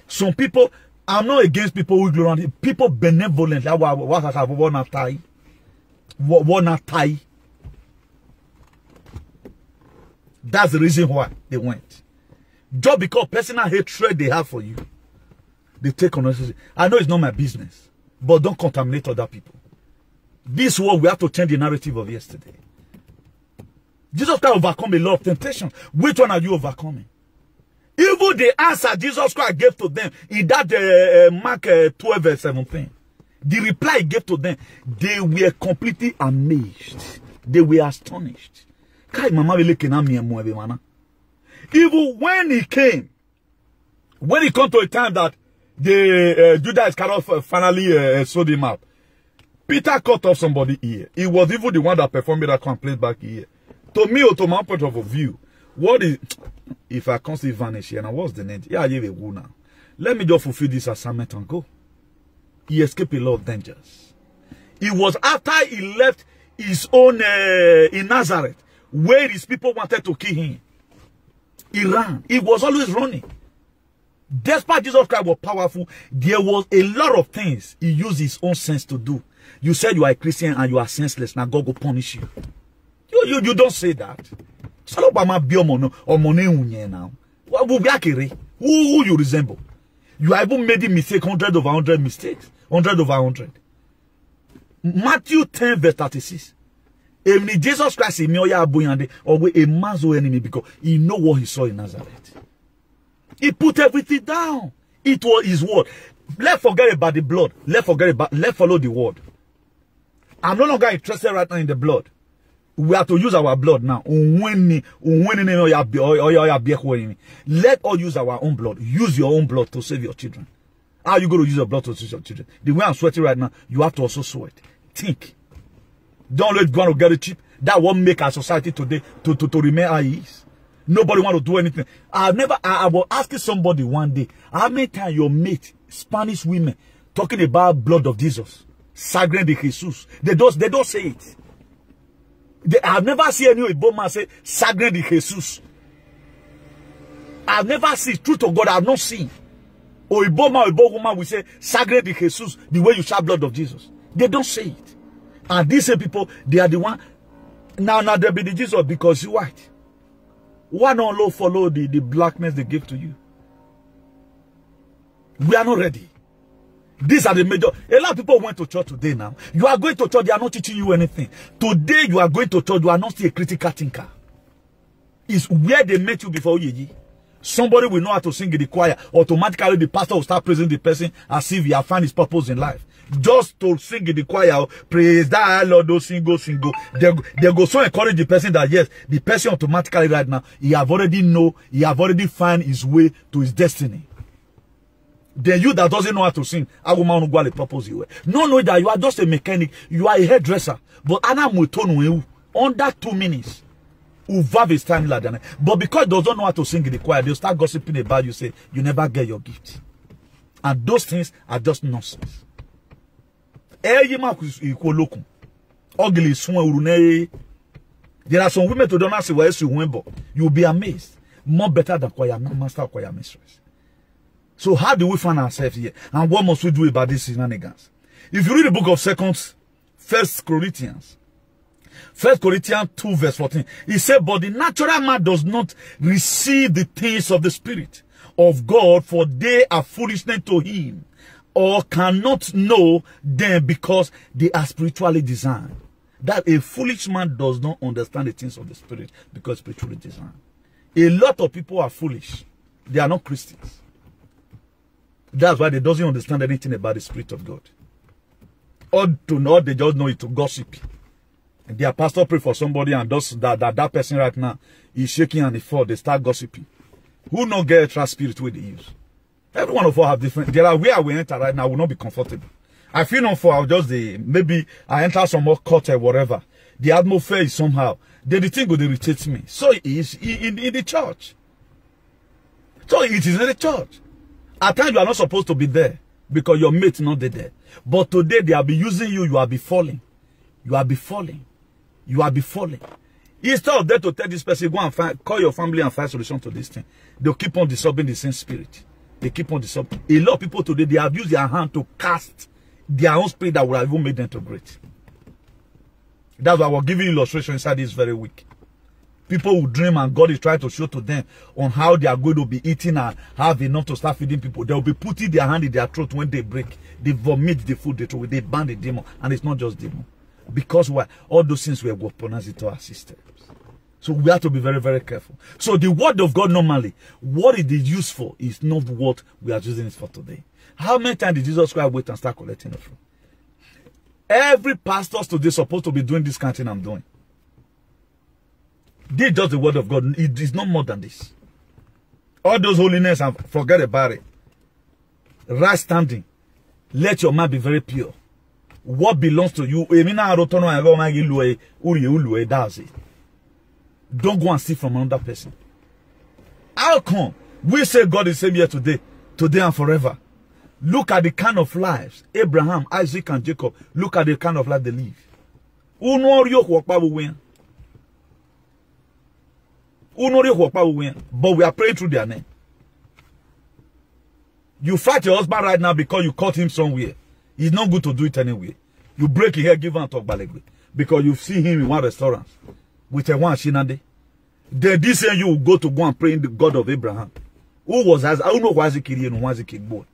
Some people, I'm not against people who ignorant. People benevolent. That's the reason why they went. Just because personal hatred they have for you, they take on us. I know it's not my business, but don't contaminate other people. This world, we have to change the narrative of yesterday. Jesus Christ overcome a lot of temptation. Which one are you overcoming? Even the answer Jesus Christ gave to them in that Mark 12 verse 17. The reply he gave to them, they were completely amazed. They were astonished. Even when he came to a time that the Judas Iscariot finally sold him out, Peter cut off somebody's ear. He was even the one that performed miracle and placed back here. To me, or to my point of view, what is, if I can't see vanish here, now what's the name? Yeah, I have a go now. Let me just fulfill this assignment and go. He escaped a lot of dangers. It was after he left his own in Nazareth, where his people wanted to kill him. He ran. He was always running. Despite Jesus Christ was powerful, there was a lot of things he used his own sense to do. You said you are a Christian and you are senseless. Now God will punish you. You don't say that. Who you resemble? You have even made a mistake, 100 over 100 mistakes. 100 over 100. Matthew 10 verse 36. Jesus Christ is a man's enemy because he know what he saw in Nazareth. He put everything down. It was his word. Let's forget about the blood. Let's follow the word. I'm no longer interested right now in the blood. We have to use our blood now. Let us use our own blood. Use your own blood to save your children. How are you going to use your blood to save your children? The way I'm sweating right now, you have to also sweat. Think. Don't let go and get it cheap. That won't make our society today to remain how it is. Nobody want to do anything. I was asking somebody one day, how many times your mate, Spanish women, talking about blood of Jesus, Sangre de Jesus. They don't say it. I've never seen any Igbo man say Sangre de Jesus. I've never seen, truth to God, I've not seen. Or Igbo man, Igbo woman will say Sangre de Jesus, the way you shout blood of Jesus. They don't say it. And these same people, they are the one. Now they be the Jesus because you white. Why not follow the blackness they give to you? We are not ready. These are the major. A lot of people went to church today now. You are going to church, they are not teaching you anything. Today you are going to church, you are not still a critical thinker. It's where they met you before Yeji. Somebody will know how to sing in the choir. Automatically the pastor will start praising the person as if he has found his purpose in life. Just to sing in the choir, praise that Lord, sing go. They go so encourage the person that yes, the person automatically right now, he have already found his way to his destiny. Then you that doesn't know how to sing, I will not go the purpose you were. No, that you are just a mechanic, you are a hairdresser. But under 2 minutes, Uvav is standing like that. But because they don't know how to sing in the choir, they'll start gossiping about you, say, you never get your gift. And those things are just nonsense. There are some women to don't say where you went, you'll be amazed. More better than choir master, choir mistress. So how do we find ourselves here? And what must we do about these shenanigans? If you read the book of First Corinthians 2 verse 14, he said, but the natural man does not receive the things of the Spirit of God, for they are foolishness to him, or cannot know them because they are spiritually designed. That a foolish man does not understand the things of the Spirit because spiritually designed. A lot of people are foolish. They are not Christians. That's why they doesn't understand anything about the Spirit of God. Or to know, they just know it to gossip. And their pastor pray for somebody, and that person right now is shaking and he fall. They start gossiping. Who not get extra spirit with the use? Every one of us have different. There are where we enter right now will not be comfortable. I feel not for I'll just maybe I enter some more court or whatever. The atmosphere is somehow. Then the thing will irritate me. So it is in the church. So it is in the church. At times you are not supposed to be there because your mate not there. But today they will be using you. You will be falling. You will be falling. You will be falling. Instead of them to tell this person, go and call your family and find solution to this thing, they'll keep on disturbing the same spirit. They keep on disturbing. A lot of people today, they have used their hand to cast their own spirit that would have even made them to great. That's why I was giving illustration inside this very week. People who dream and God is trying to show to them on how they are going to be eating and have enough to start feeding people. They will be putting their hand in their throat when they break. They vomit the food they throw. They ban the demon. And it's not just demon. Because why? All those things were weaponized into our systems. So we have to be very, very careful. So the word of God normally, what it is used for is not what we are using it for today. How many times did Jesus Christ wait and start collecting offering? Every pastor today is supposed to be doing this kind of thing I'm doing. This is just the word of God. It is not more than this. All those holiness, and forget about it. Right standing. Let your mind be very pure. What belongs to you? That's it. Don't go and steal from another person. How come we say God is same here today and forever? Look at the kind of lives Abraham, Isaac, and Jacob. Look at the kind of life they live. But we are praying through their name. You fight your husband right now because you caught him somewhere. It's not good to do it anyway. You break your hair, give him and talk balegwe. Because you see him in one restaurant with a one shinande. Then this year you will go and pray in the God of Abraham. Who was as I don't know why is he and why is he boy.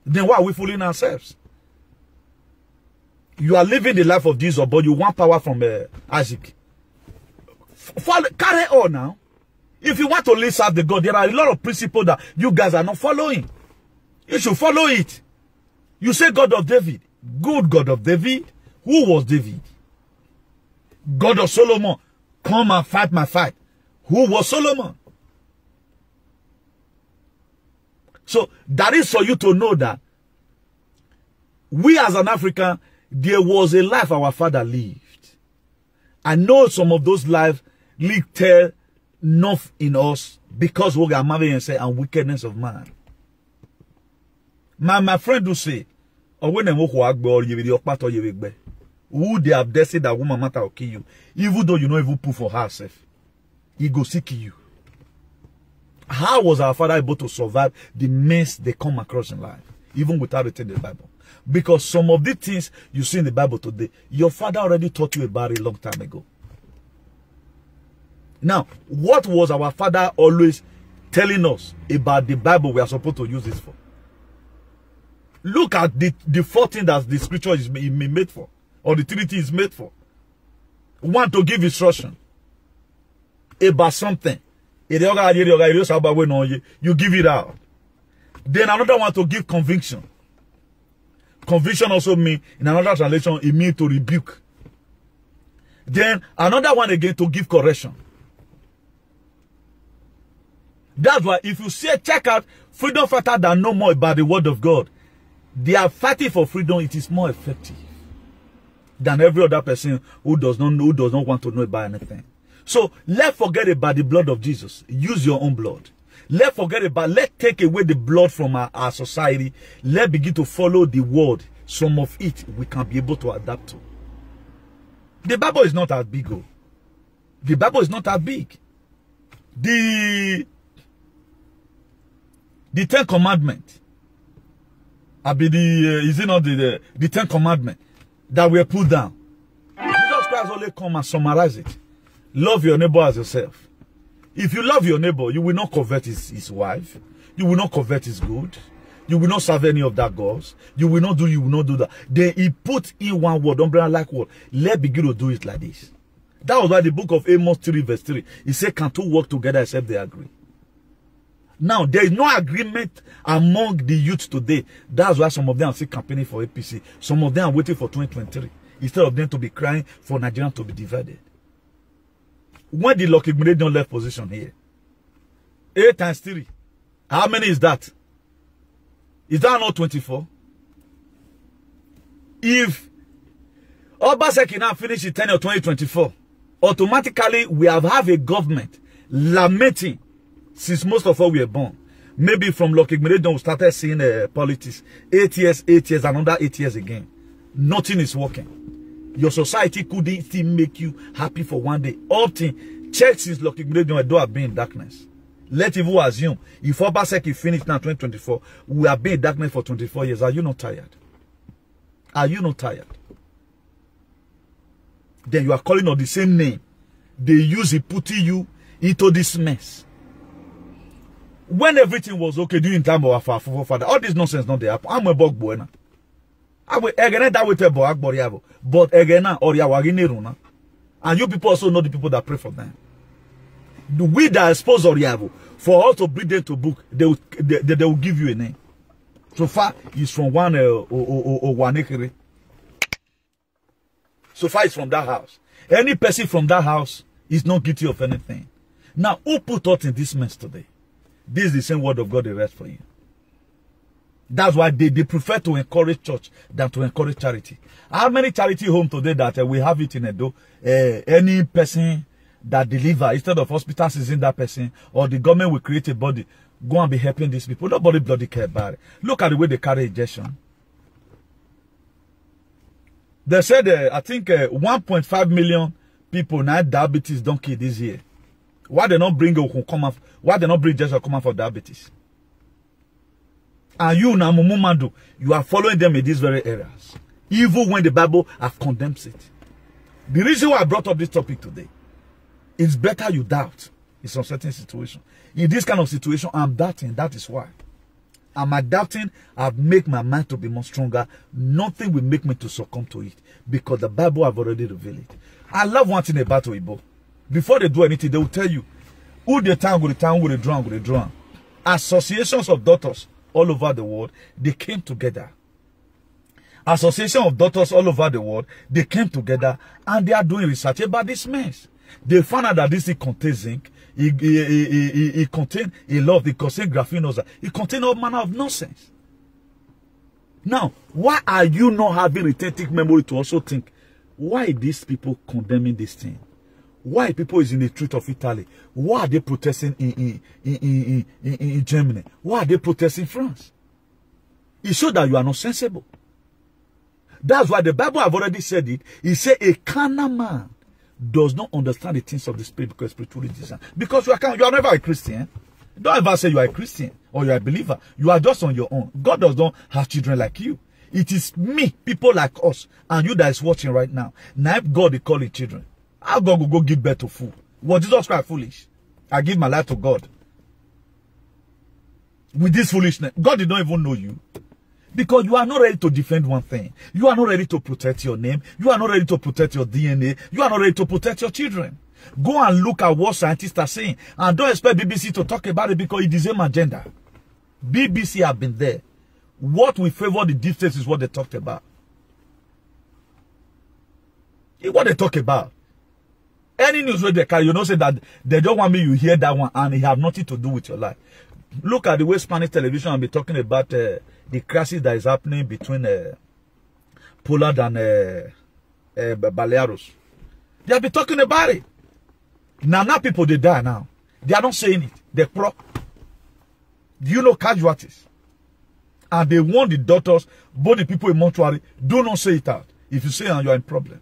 Then why are we fooling ourselves? You are living the life of Jesus, but you want power from Isaac. Carry on now. If you want to live serve the God, there are a lot of principles that you guys are not following. You should follow it. You say God of David. Good God of David. Who was David? God of Solomon. Come and fight my fight. Who was Solomon? So that is for you to know that we as an African, there was a life our father lived. I know some of those lives little enough in us because we are married and say and wickedness of man. My friend do say, or when who they have destined that woman matter will kill you, even though you know evil put for herself, he go seek you. How was our father able to survive the mess they come across in life, even without reading the Bible? Because some of the things you see in the Bible today, your father already taught you about it a long time ago. Now, what was our father always telling us about the Bible we are supposed to use this for? Look at the four things that the scripture is made for, or the Trinity is made for. One, to give instruction about something. You give it out. Then another one, to give conviction. Conviction also means, in another translation, it means to rebuke. Then another one again, to give correction. That's why if you say, check out freedom fighters that know more about the word of God, they are fighting for freedom. It is more effective than every other person who does not want to know about anything. So let's forget about the blood of Jesus. Use your own blood. Let's take away the blood from our society. Let's begin to follow the word. Some of it we can be able to adapt to. The Bible is not as big. Oh. The Bible is not as big. The Ten Commandments. Is it not the Ten Commandments that were put down? Jesus Christ only come and summarize it. Love your neighbor as yourself. If you love your neighbor, you will not covet his wife. You will not covet his good. You will not serve any of that gods. You will not do that. Then he put in one word, umbrella like word. Let's begin to do it like this. That was why the book of Amos 3 verse 3, he said, can two work together except they agree? Now, there is no agreement among the youth today. That's why some of them are still campaigning for APC. Some of them are waiting for 2023. Instead of them to be crying for Nigeria to be divided. When the Lucky Grenadian left position here, 8 times 3, how many is that? Is that not 24? If Obaseki now finish the tenure 2024, automatically we have a government lamenting since most of us were born. Maybe from Lucky Grenadian we started seeing politics. 8 years, another 8 years again. Nothing is working. Your society couldn't still make you happy for one day. Often, church since Lucky Grenadian do have been in darkness. Let even assume, if Obaseki finished now 2024, we have been in darkness for 24 years. Are you not tired? Are you not tired? Then you are calling on the same name. They use it, putting you into this mess. When everything was okay during time of our forefather, all this nonsense not there. I'm a bug boy now. But again, and you people also know the people that pray for them. We that expose Oriavo, for us to bring them to book, they will give you a name. So far, it's from one acre. So far, it's from that house. Any person from that house is not guilty of anything. Now, who put us in this mess today? This is the same word of God they read for you. That's why they prefer to encourage church than to encourage charity. How many charity homes today that we have it in Edo? Any person that deliver, instead of hospitals is in that person, or the government will create a body, go and be helping these people. Nobody bloody care about it. Look at the way they carry injection. They said, I think 1.5 million people now diabetes don't kill this year. Why they not bring why they not bring injection come out for diabetes? And you now, Mumumadu, you are following them in these very areas. Even when the Bible have condemned it. The reason why I brought up this topic today, it's better you doubt in some certain situation. In this kind of situation, I'm doubting. That is why. I'm doubting. I've made my mind to be more stronger. Nothing will make me to succumb to it. Because the Bible have already revealed it. I love one thing about Oyibo. Before they do anything, they will tell you who the town with the town with the drum with the drum. Associations of daughters all over the world, they came together. Association of daughters all over the world, they came together and they are doing research about this mess. They found out that this thing contains zinc, it contains a lot, it contains graphene, it contains all manner of nonsense. Now, why are you not having retentive memory to also think, why these people condemning this thing? Why people is in the street of Italy? Why are they protesting in Germany? Why are they protesting in France? It shows that you are not sensible. That's why the Bible have already said it. It said a carnal man does not understand the things of the spirit because spiritually designed. Because you are never a Christian. Don't ever say you are a Christian or you are a believer. You are just on your own. God does not have children like you. It is me, people like us, and you that is watching right now. Now God is calling children. How God will go give birth to fool? Was Jesus Christ foolish? I give my life to God. With this foolishness, God did not even know you. Because you are not ready to defend one thing. You are not ready to protect your name. You are not ready to protect your DNA. You are not ready to protect your children. Go and look at what scientists are saying. And don't expect BBC to talk about it because it is the same agenda. BBC have been there. What will favor the deep states is what they talked about. It's what they talk about. Any news where they carry, you know, say that they don't want me, you hear that one, and it have nothing to do with your life. Look at the way Spanish television will be talking about the crisis that is happening between Poland and Baleares. They'll be talking about it. Now people, they die now. They are not saying it. They're pro. Do you know casualties? And they warn the doctors, both the people in mortuary, do not say it out. If you say it, you are in problem.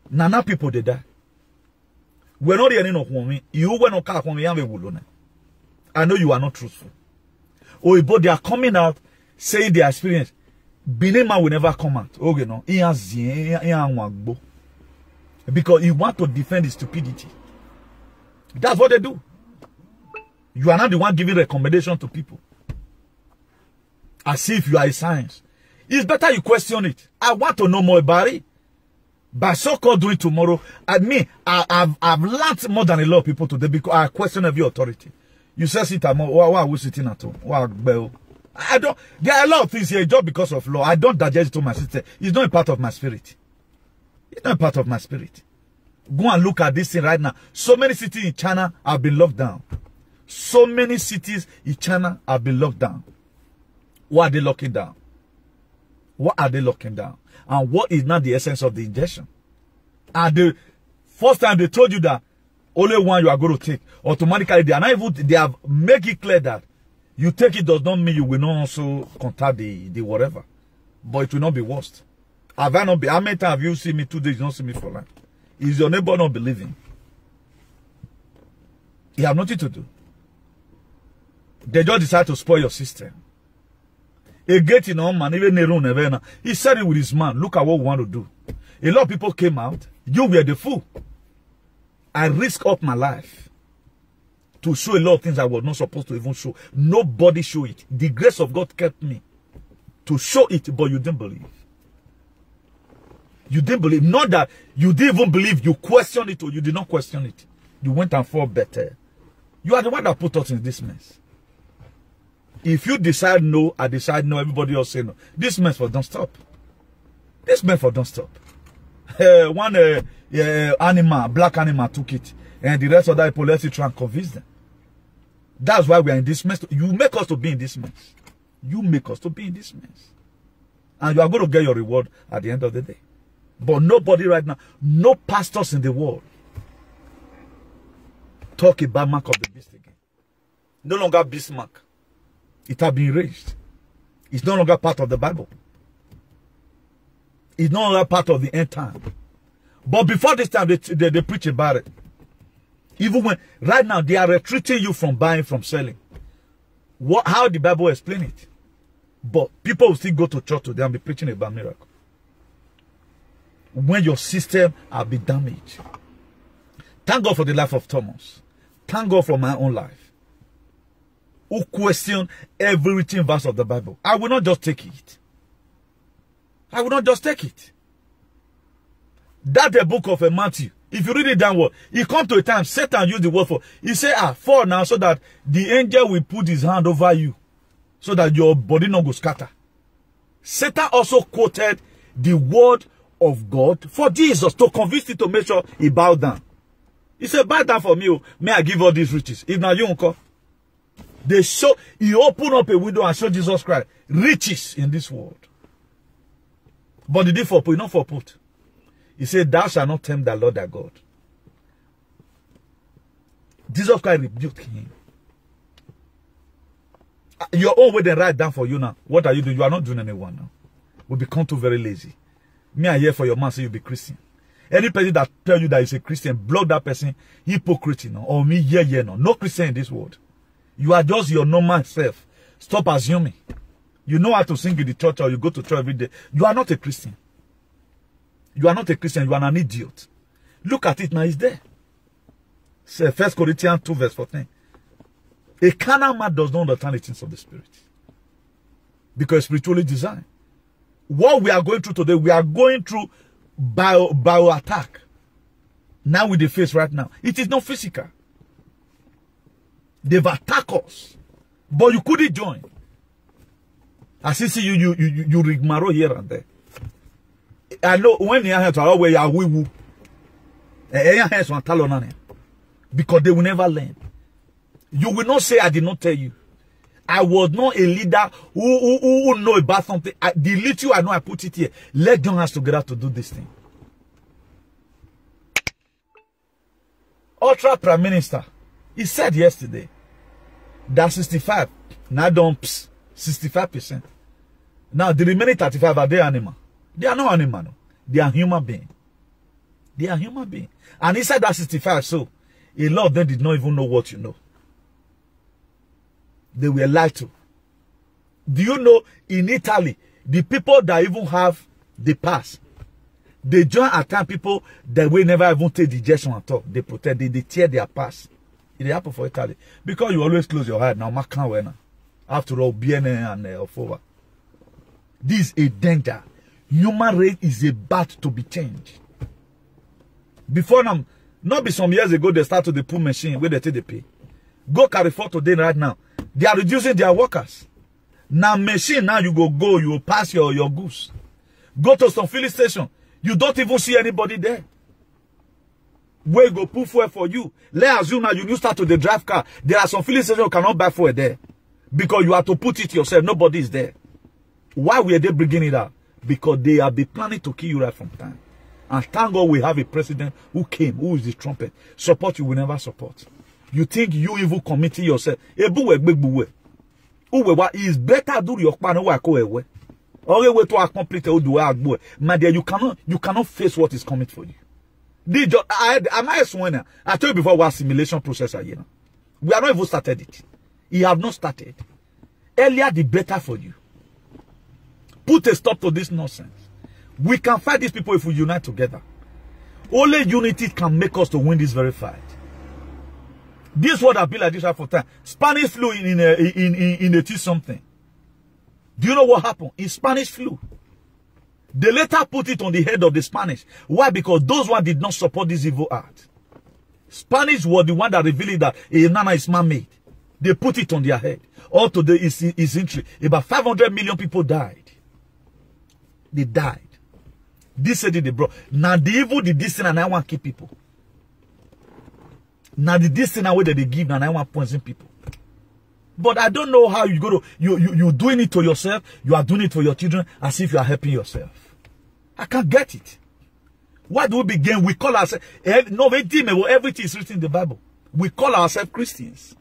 Now people, they die. We're not hearing of women. You were not car women. I know you are not truthful. Oh, but they are coming out saying their experience. Binema will never come out. Okay, no. Because you want to defend the stupidity. That's what they do. You are not the one giving recommendation to people. As if you are a science. It's better you question it. I want to know more about it. By so-called doing tomorrow, I've learned more than a lot of people today because I question every authority. You say sit at home. Why are we sitting at home? I don't. There are a lot of things here just because of law. I don't digest it to my system. It's not a part of my spirit. It's not a part of my spirit. Go and look at this thing right now. So many cities in China have been locked down. So many cities in China have been locked down. What are they locking down? What are they locking down? And what is not the essence of the injection? And the first time they told you that only one you are going to take, automatically they are not even, they have make it clear that you take it does not mean you will not also contact the whatever. But it will not be worst. Have I not been, how many times have you seen me 2 days, you don't see me for life? Is your neighbor not believing? You have nothing to do. They just decide to spoil your system. A gate in man, even Nerun, he said it with his man. Look at what we want to do. A lot of people came out. You were the fool. I risked up my life to show a lot of things I was not supposed to even show. Nobody showed it. The grace of God kept me to show it, but you didn't believe. You didn't believe. Not that you didn't even believe. You questioned it or you did not question it. You went and fought better. You are the one that put us in this mess. If you decide no, I decide no, everybody else say no. This mess for don't stop. This mess for don't stop. One animal, black animal took it. And the rest of that people, let's try and convince them. That's why we are in this mess. You make us to be in this mess. You make us to be in this mess. And you are going to get your reward at the end of the day. But nobody right now, no pastors in the world talk about mark of the beast again. No longer beast mark. It has been erased. It's no longer part of the Bible. It's no longer part of the end time. But before this time, they preach about it. Even when, right now, they are retreating you from buying, from selling. How the Bible explain it? But people will still go to church today and be preaching about miracle. When your system has been damaged. Thank God for the life of Thomas. Thank God for my own life. Who question every written verse of the Bible. I will not just take it. I will not just take it. That the book of Matthew, if you read it downward, it comes to a time Satan used the word for. He said, fall now so that the angel will put his hand over you so that your body not go scatter. Satan also quoted the word of God for Jesus to convince him to make sure he bowed down. He said, bow down for me, may I give all these riches. If not, you won't come. They show, he opened up a window and showed Jesus Christ riches in this world. But he did for put, not for put. He said, thou shalt not tempt the Lord thy God. Jesus Christ rebuked him. Your own way they write down for you now. What are you doing? You are not doing anyone now. We become too very lazy. Me, I hear for your man say you be Christian. Any person that tell you that is a Christian, block that person, hypocrite, you know, or me, yeah, no. No Christian in this world. You are just your normal self. Stop assuming. You know how to sing in the church or you go to church every day. You are not a Christian. You are not a Christian. You are an idiot. Look at it now. It's there. Say 1 Corinthians 2 verse 14. A carnal man does not understand the things of the Spirit. Because spiritually designed. What we are going through today, we are going through bio attack. Now with the face right now. It is not physical. They've attacked us. But you couldn't join. As you see, you rigmarole here and there. I know when you have to always you woo. Because they will never learn. You will not say I did not tell you. I was not a leader who know about something. The little I know, I put it here. Let them hands together to do this thing. Ultra Prime Minister, he said yesterday that 65, now don't 65%. Now the remaining 35 are they animal? They are not animal. No. They are human beings. They are human beings. And he said that 65, so a lot of them did not even know what you know. They were lied to. Do you know in Italy, the people that even have the pass, they join at time people that will never even take the injection at all. They protect, they tear their pass. It happen for Italy. Because you always close your head. Now, after all, BNN and Ofova. This is a danger. Human race is about to be changed. Before now, not be some years ago, they started the pool machine where they take the pay. Go Carrefour today right now. They are reducing their workers. Now machine, now you go, you pass your goods. Go to some filling station. You don't even see anybody there. Where go put fuel for you. Let's assume now you start to the drive car. There are some filling stations you cannot buy fuel there. Because you have to put it yourself. Nobody is there. Why were they bringing it out? Because they have been planning to kill you right from time. And thank God we have a president who came, who is the trumpet. Support you will never support. You think you even committing yourself. It's better do your plan away. Only way to accomplish it. My dear, you cannot face what is coming for you. I told you before what simulation process are here. We have not even started it. You have not started. Earlier the better for you. Put a stop to this nonsense. We can fight these people if we unite together. Only unity can make us to win this very fight. This word have been like this for time. Spanish flu in a something. Do you know what happened? In Spanish flu. They later put it on the head of the Spanish. Why? Because those one did not support this evil art. Spanish were the one that revealed that Nana is man-made. They put it on their head. All today is interesting. About 500 million people died. They died. This said they brought. Now the evil did this thing and I want to keep people. Now the this thing away that they give and I want to poison people. But I don't know how you go to you doing it to yourself, you are doing it for your children as if you are helping yourself. I can't get it. Why do we begin? We call ourselves everything is written in the Bible. We call ourselves Christians.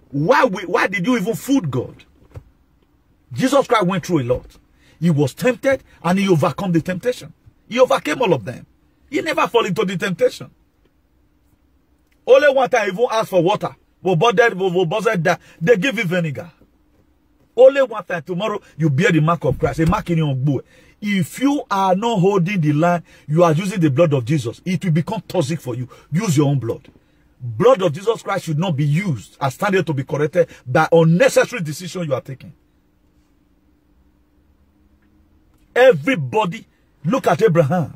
Why did you even fool God? Jesus Christ went through a lot. He was tempted and he overcome the temptation. He overcame all of them. He never fell into the temptation. Only one time he even asked for water. They give you vinegar. Only one time tomorrow you bear the mark of Christ. A mark in your boy. If you are not holding the line, you are using the blood of Jesus. It will become toxic for you. Use your own blood. Blood of Jesus Christ should not be used as standard to be corrected by unnecessary decision you are taking. Everybody, look at Abraham.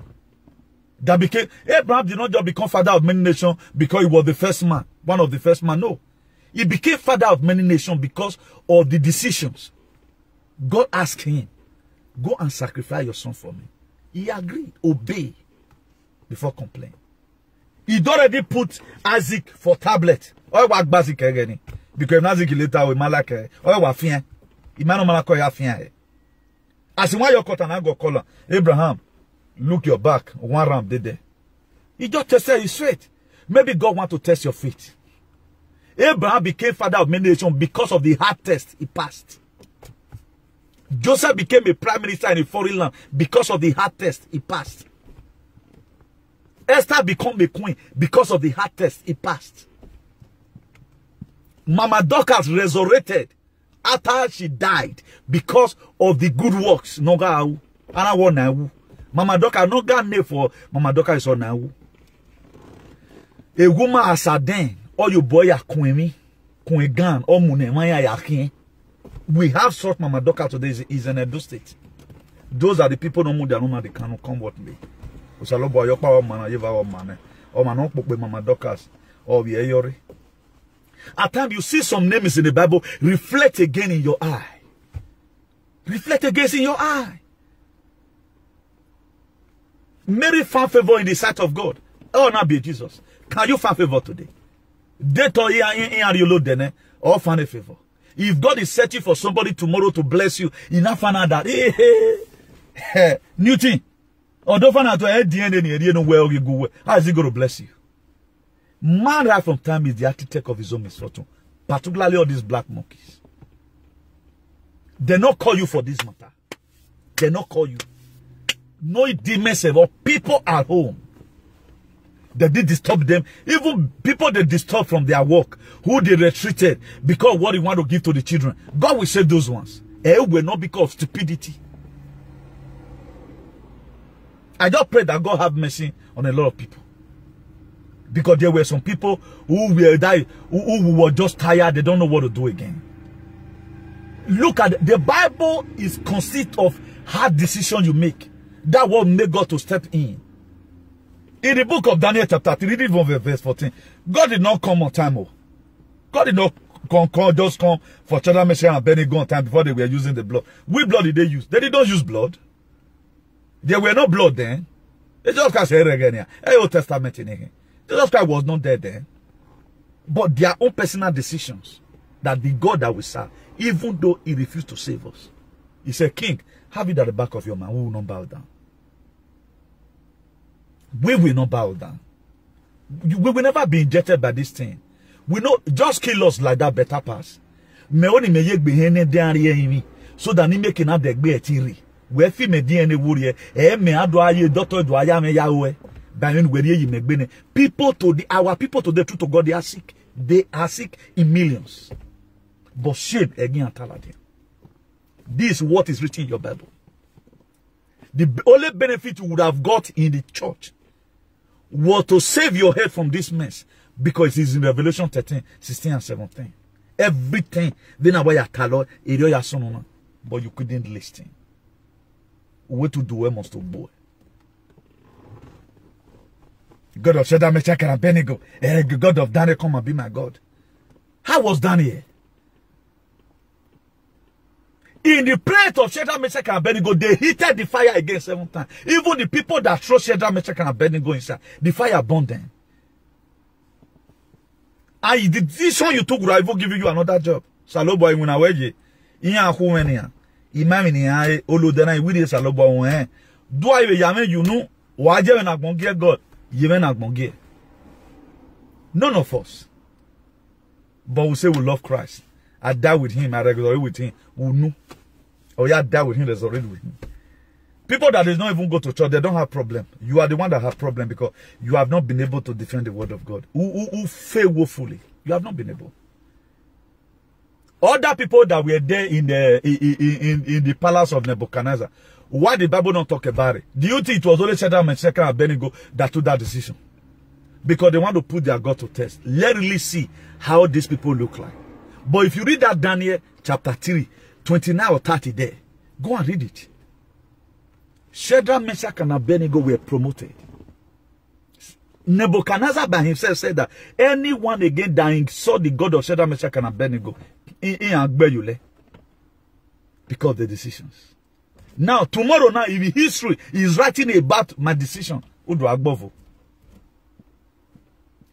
Abraham did not just become father of many nations because he was the first man, one of the first man. No. He became father of many nations because of the decisions. God asked him, go and sacrifice your son for me. He agreed, obey, before complaining. He'd already put Isaac for tablet. Or what basic again? Because Isaac later with Malak. Or what fian? Imano Malako ya fian. As in why you cut and go call Abraham, look your back. One ram did there. He just tested his faith. Maybe God want to test your faith. Abraham became father of many nations because of the hard test he passed. Joseph became a prime minister in a foreign land because of the hard test he passed. Esther became a queen because of the hard test he passed. Mama Dorcas resurrected after she died because of the good works. Mama Dorcas no got name for Mama Dorcas is on now. A woman as a den, or your boy a queen gan, or mune maya yakin. We have such Mama Dorcas today is in Edo State. Those are the people no more than they cannot come what me. Usalo boy your power man yiva o man. O man no pokpe Mama Dorcas or we yori. At times you see some names in the Bible, reflect again in your eye. Reflect again in your eye. Mary found favor in the sight of God. Oh, not be Jesus. Can you find favor today? Or find a favor. If God is searching for somebody tomorrow to bless you, you not find out that new thing. Or don't find out where DNA where you go. How is he going to bless you? Man right from time is the architect of his own misfortune. Particularly all these black monkeys. They not call you for this matter. They not call you. No demons or people at home. They did disturb them. Even people they disturb from their work, who they retreated because what they want to give to the children. God will save those ones. It will not because of stupidity. I just pray that God have mercy on a lot of people. Because there were some people who will die, who were just tired, they don't know what to do again. Look at the Bible is consist of hard decisions you make. That will make God to step in. In the book of Daniel chapter 3, read it from verse 14. God did not come on time. God did not just come for Shadrach, Meshach, and Abednego on time before they were using the blood. Which blood did they use? They didn't use blood. There were no blood then. It's just because Old Testament in here. Jesus Christ was not there then. But their own personal decisions that the God that we serve, even though he refused to save us. He said, King, have it at the back of your mind. We will not bow down. We will not bow down. We will never be injected by this thing. We know, just kill us like that better pass. Me only me yek behene diarrhea himi. So that he making up the gbe etiri. We fi me DNA wuri me ado aye doctor do aya me yawe. People today, our people today, true to God, they are sick. They are sick in millions. But shame again, this is what is written in your Bible. The only benefit you would have got in the church was to save your head from this mess. Because it is in Revelation 13, 16 and 17. Everything. Then I wear a but you couldn't listen. What to do, must to boy. God of Shadrach, Meshach, and Abednego. God of Daniel, come and be my God. How was Daniel? In the place of Shadrach, Meshach, and Abednego, they heated the fire again 7 times. Even the people that throw Shadrach, Meshach, and Abednego inside, the fire burned them. And the decision you took will even give you another job. Salobo imuna weje. Iyan akumenia. Imami ni aye olodena iwide salobo won do aye yame you know waje we na gbonge God. Yemen agbonge. None of us. But we say we love Christ. I die with him, I resurrect with him. We know. Or yeah, die with him, resurrect with him. People that does not even go to church, they don't have problem. You are the one that have problem because you have not been able to defend the word of God. Who fail woefully. You have not been able. Other people that were there in the palace of Nebuchadnezzar, why the Bible don't talk about it? Do you think it was only Shadrach, Meshach, and Abednego that took that decision? Because they want to put their God to test. Let's really see how these people look like. But if you read that Daniel chapter 3, 29 or 30 there, go and read it. Shadrach, Meshach, and Abednego were promoted. Nebuchadnezzar by himself said that anyone again dying saw the God of Shadrach, Meshach, and Abednego because of the decisions. Now, tomorrow now, if history is writing about my decision,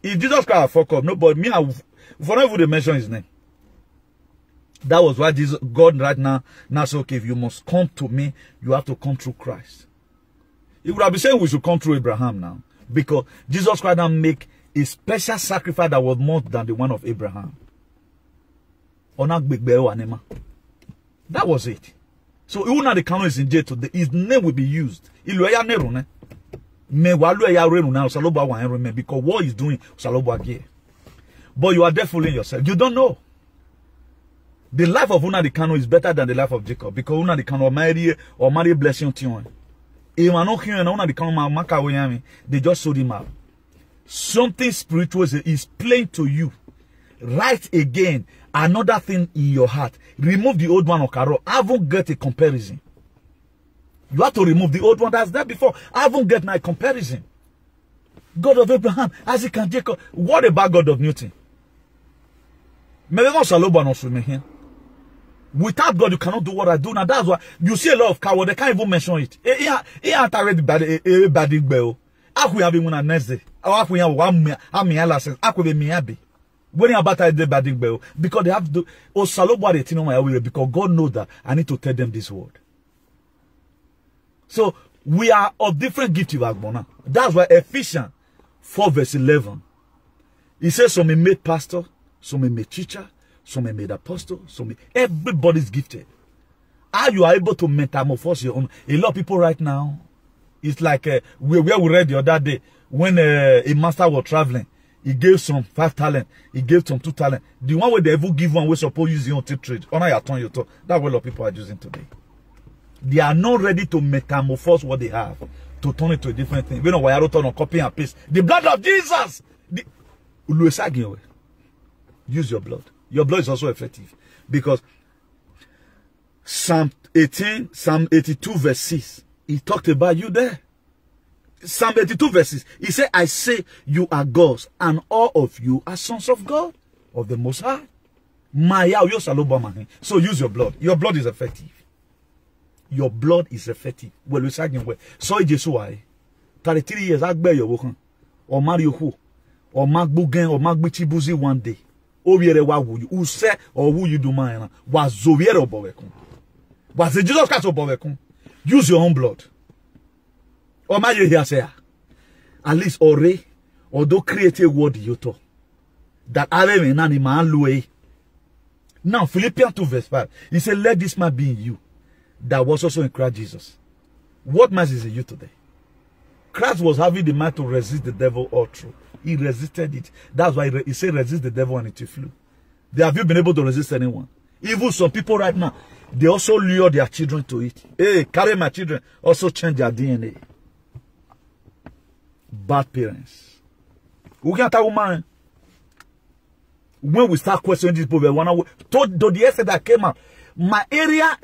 if Jesus Christ fuck up, nobody, me, for not even mention his name. That was why God right now said, okay, if you must come to me, you have to come through Christ. He would have been saying we should come through Abraham now. Because Jesus Christ now make a special sacrifice that was more than the one of Abraham. That was it. So even now the canon is in jail today, his name will be used. Because what he's doing, but you are there fooling yourself. You don't know. The life of Una the Kano is better than the life of Jacob. Because Una the Kano marry blessing to they just sold him out. Something spiritual is plain to you. Write again another thing in your heart. Remove the old one of Karo. I won't get a comparison. You have to remove the old one that's there before. I won't get my comparison. God of Abraham, Isaac and Jacob. What about God of Newton? Without God, you cannot do what I do. Now that's why you see a lot of cowards. They can't even mention it. He ain't already bad bell. Aku have been next day. Aku have one license. Aku be me happy. When you about the bad bell, because they have to. Oh, Salobo they think on my way because God knows that I need to tell them this word. So we are of different gift you have. That's why Ephesians 4 verse 11. He says some made pastor, some made teacher, some made apostle, everybody's gifted. How you are able to metamorphose your own. A lot of people right now, it's like where we read the other day, when a master was traveling, he gave some 5 talents, he gave some 2 talents. The one where they ever give one, we suppose use your own trade. Honor your turn, your turn. That's what a lot of people are using today. They are not ready to metamorphose what they have, to turn it to a different thing. We know why I wrote on copy and paste. The blood of Jesus! Use your blood. Your blood is also effective. Because Psalm 82 verse 6, he talked about you there. Psalm 82 verses, he said, I say you are gods, and all of you are sons of God, of the Most High. So use your blood. Your blood is effective. Your blood is effective. Well, we say well. So Jesus why 33 years agbe your wokan or marry who or magbugen or magbichibuzi one day. Obiere wa wu you say or who you do man was zoviere obowekun. Was the Jesus Christ obowekun. Use your own blood. Or my you here say at least or do create a word you talk that ave me nani man luwe. Now Philippians 2 verse 5. He said, let this man be in you that was also in Christ Jesus. What man is in you today? Christ was having the mind to resist the devil all through. He resisted it. That's why he said resist the devil and it flew. Have you been able to resist anyone? Even some people right now, they also lure their children to it. Hey, carry my children. Also change their DNA. Bad parents. We can't tell woman. When we start questioning this people, to the extent that came out, my area,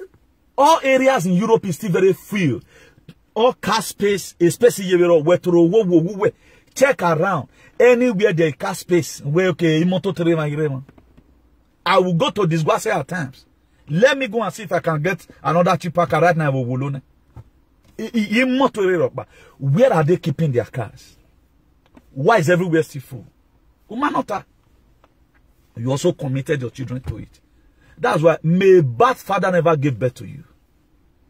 all areas in Europe is still very free. All car space, especially where check around anywhere there is car space. Where okay, I will go to this Guase at times. Let me go and see if I can get another cheaper car right now. Where are they keeping their cars? Why is everywhere still full? You also committed your children to it. That's why may bad father never give birth to you.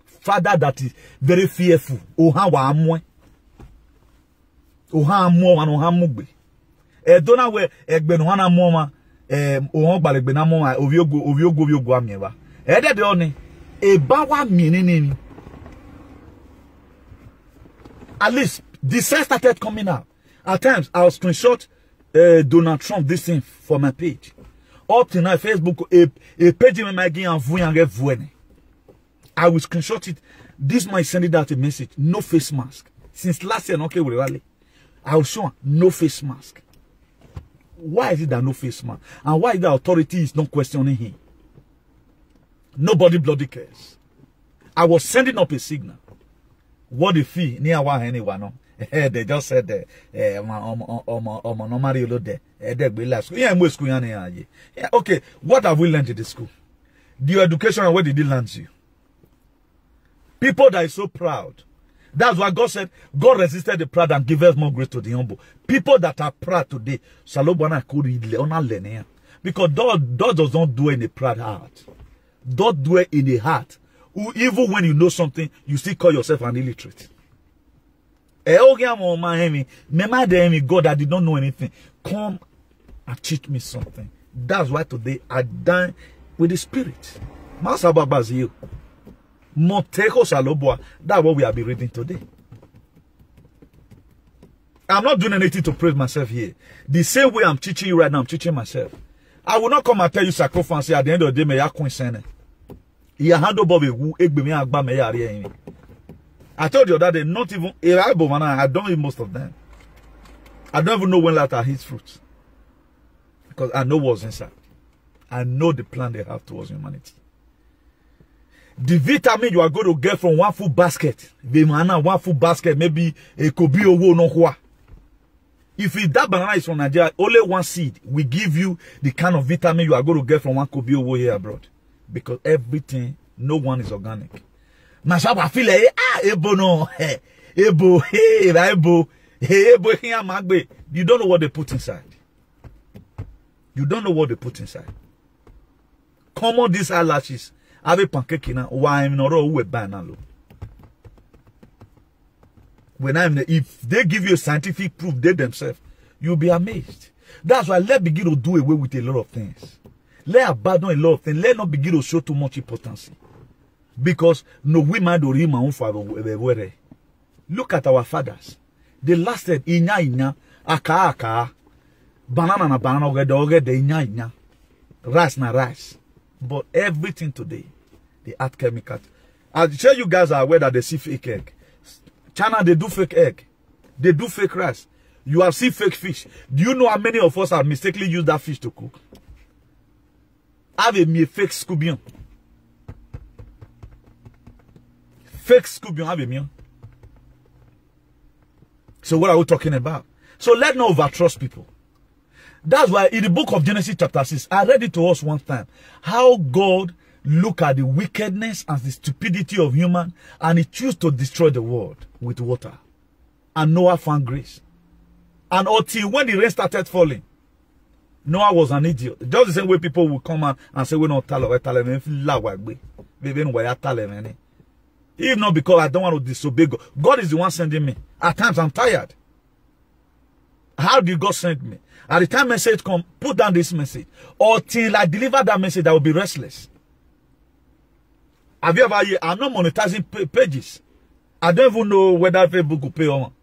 Father that is very fearful. Dona we egbenuana moma gbalebena moma oviogo amieba. De oni ebawa minini. At least the sense started coming out. At times I'll screenshot Donald Trump this thing for my page. Up to now Facebook a page in my game and I will screenshot it. This might send it out a message. No face mask. Since last year, okay, with rally. I will show no face mask. Why is it that no face mask? And why the authority is not questioning him? Nobody bloody cares. I was sending up a signal. What the fee near anyone? No? They just said that okay, what have we learned in the school? The education and where did it land you? People that is so proud. That's why God said, God resisted the proud and giveth more grace to the humble. People that are proud today, because God does not do in a proud heart. God do it in a heart. Even when you know something, you still call yourself an illiterate. God that did not know anything. Come and teach me something. That's why today I dine with the Spirit. That's what we have been reading today. I'm not doing anything to praise myself here. The same way I'm teaching you right now, I'm teaching myself. I will not come and tell you sacrifice at the end of the day. I told you that they not even I don't eat most of them. I don't even know when later hits fruits. Because I know what's inside. I know the plan they have towards humanity. The vitamin you are going to get from one food basket, one food basket, maybe a could be no. If that banana is from Nigeria, only one seed will give you the kind of vitamin you are going to get from one Kobe over here abroad. Because everything, no one is organic. Masaba feel ebo no, ebo, magbe. You don't know what they put inside. You don't know what they put inside. Come on, these eyelashes. Have a pancake na why I'm not all banana. When if they give you a scientific proof, they themselves, you'll be amazed. That's why let's begin to do away with a lot of things. Let's abandon a lot of things. Let's not begin to show too much importance. Because no women do read my own father. Look at our fathers. They lasted inya, aka, banana na banana, inya, rice na rice. But everything today, they add chemicals. I'm sure you guys are aware that they see fake egg. China, they do fake egg. They do fake rice. You have seen fake fish. Do you know how many of us have mistakenly used that fish to cook? Have a fake scubion. Fake scubion, have a meal. So what are we talking about? So let's not overtrust people. That's why in the book of Genesis chapter 6, I read it to us one time. How God look at the wickedness and the stupidity of human, and he chose to destroy the world with water. And Noah found grace. And until when the rain started falling, Noah was an idiot. Just the same way people will come out and say, we don't tell if not because I don't want to disobey God. God is the one sending me. At times I'm tired. How did God send me? At the time message come, put down this message. Until I deliver that message, I will be restless. Have you ever heard? I'm not monetizing pages. I don't even know whether Facebook will pay or not.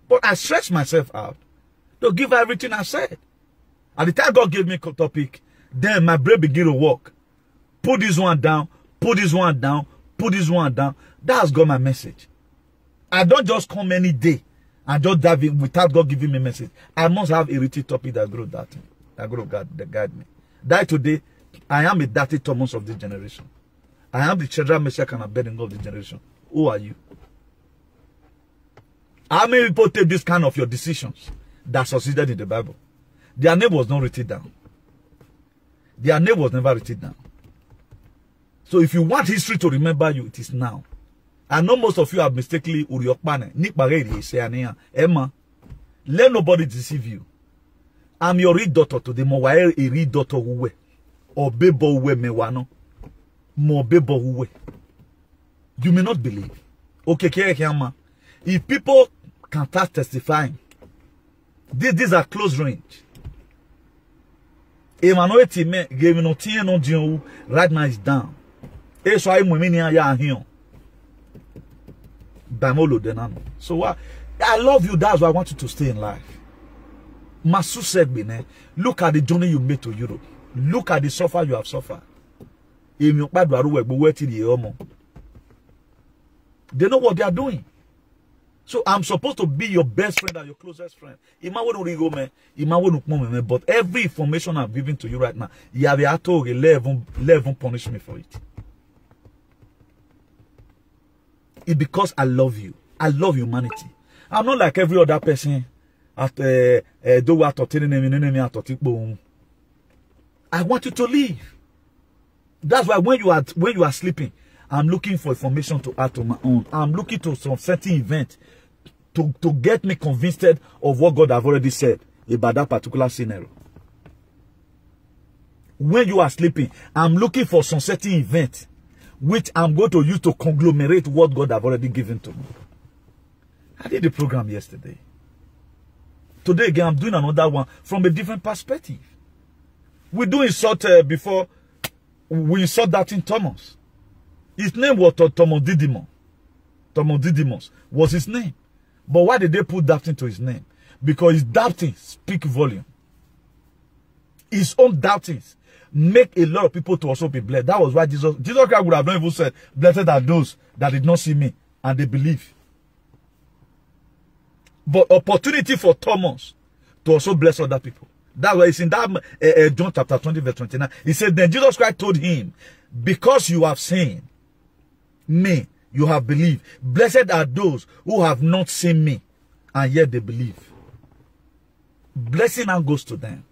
But I stretch myself out to give everything I said. At the time God gave me a topic, then my brain began to work. Put this one down, put this one down, put this one down. That's got my message. I don't just come any day and just dive in without God giving me a message. I must have a written topic that grow that thing. That grow guide me. That today, I am a dirty Thomas of this generation. I am the Shadrach, Meshach, and Abednego of this generation. Who are you? How many people take this kind of your decisions that succeeded in the Bible? Their name was not written down. Their name was never written down. So if you want history to remember you, it is now. I know most of you have mistakenly Emma, let nobody deceive you. I'm your real daughter today. Mo wa a real daughter who or bebo who me wano. Mo bebo who. You may not believe. Okay, if people can start testifying, these are close range. Emmanuel Time gave me no tie no jin right now is down. So I here. So what? I love you. That's why I want you to stay in life. Masu said, look at the journey you made to Europe. Look at the suffer you have suffered. They know what they are doing. So I'm supposed to be your best friend and your closest friend. But every information I'm giving to you right now, you have to even punish me for it. It's because I love you. I love humanity. I'm not like every other person. I want you to live. That's why when you are sleeping, I'm looking for information to add to my own. I'm looking to some certain event to get me convinced of what God have already said about that particular scenario. When you are sleeping, I'm looking for some certain event which I'm going to use to conglomerate what God have already given to me. I did the program yesterday. Today again, I'm doing another one from a different perspective. We do insult before we insult that in Thomas. His name was Thomas Didymus. Thomas Didymus was his name. But why did they put doubting to his name? Because his doubting speak volume. His own doubtings make a lot of people to also be blessed. That was why Jesus Christ would have not even said, blessed are those that did not see me and they believe. But opportunity for Thomas to also bless other people. That's why it's in that John chapter 20 verse 29. He said, then Jesus Christ told him, because you have seen me, you have believed. Blessed are those who have not seen me and yet they believe. Blessing now goes to them.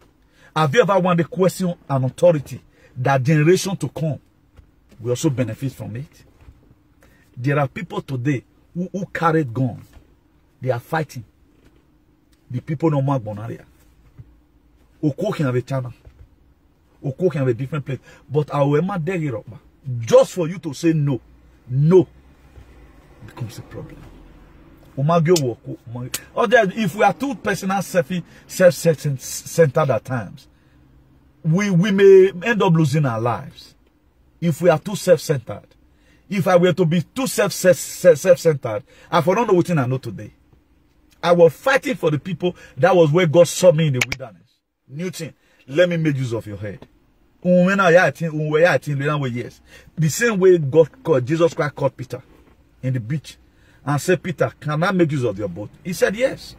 Have you ever wanted to question an authority that generation to come will also benefit from it? There are people today who carried guns. They are fighting. The people no more bonaria. Oko can have a channel. Oko can have a different place. But I will not dare it up. Just for you to say no. No becomes a problem. If we are too personal, self-centered at times, we may end up losing our lives. If we are too self-centered. If I were to be too self-centered, I don't know what I know today. I was fighting for the people. That was where God saw me in the wilderness. Newton, let me make use of your head. Yes. The same way Jesus Christ called Peter in the beach and said, Peter, can I make use of your boat? He said yes.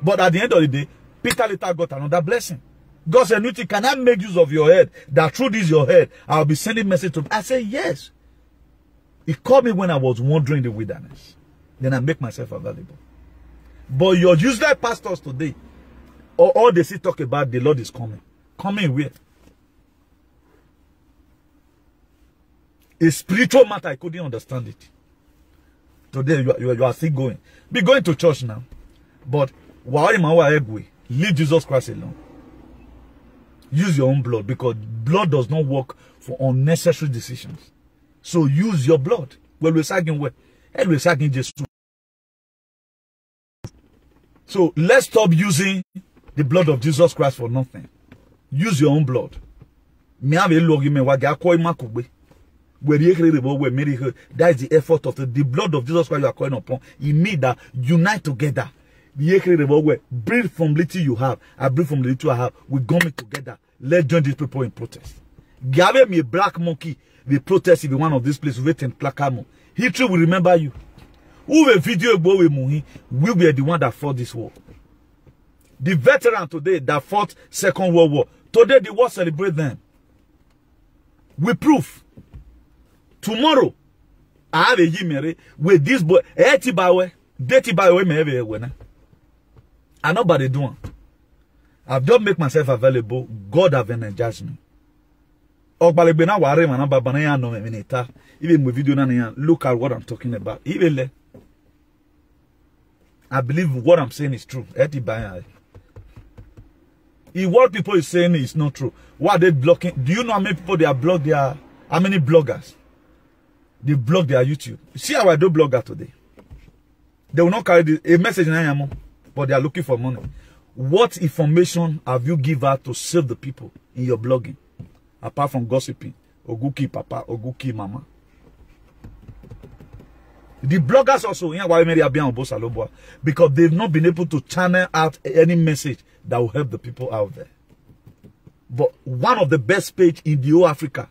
But at the end of the day, Peter later got another blessing. God said, Newton, can I make use of your head? That through this your head, I'll be sending message to. I said yes. He called me when I was wandering the wilderness. Then I make myself available. But your useless pastors today, all they see talk about the Lord is coming. Coming where? A spiritual matter, I couldn't understand it. Today you are still going. Be going to church now. But leave Jesus Christ alone. Use your own blood, because blood does not work for unnecessary decisions. So use your blood. Well, we're sagging where? We're sagging Jesus. So let's stop using the blood of Jesus Christ for nothing. Use your own blood. That is the effort of the blood of Jesus Christ you are calling upon. It means that unite together. Breathe from little you have. I breathe from the little I have. We go me together. Let's join these people in protest. Give me a black monkey. We protest in one of these places. Waiting placamo. History will remember you. Who will video with Muhi? We were the one that fought this war. The veteran today that fought Second World War. Today the world celebrate them. We prove. Tomorrow, I have a yimere with this boy. And nobody doing. I've just make myself available. God have energized me. Even with video, look at what I'm talking about. I believe what I'm saying is true. If what people is saying is not true, what are they blocking? Do you know how many people they are blocked? How many bloggers? They block their YouTube. See how I do blogger today. They will not carry a message in Ayamo, but they are looking for money. What information have you given out to save the people in your blogging? Apart from gossiping, Oguki Papa, Oguki Mama. The bloggers also, because they've not been able to channel out any message that will help the people out there. But one of the best page in the whole Africa,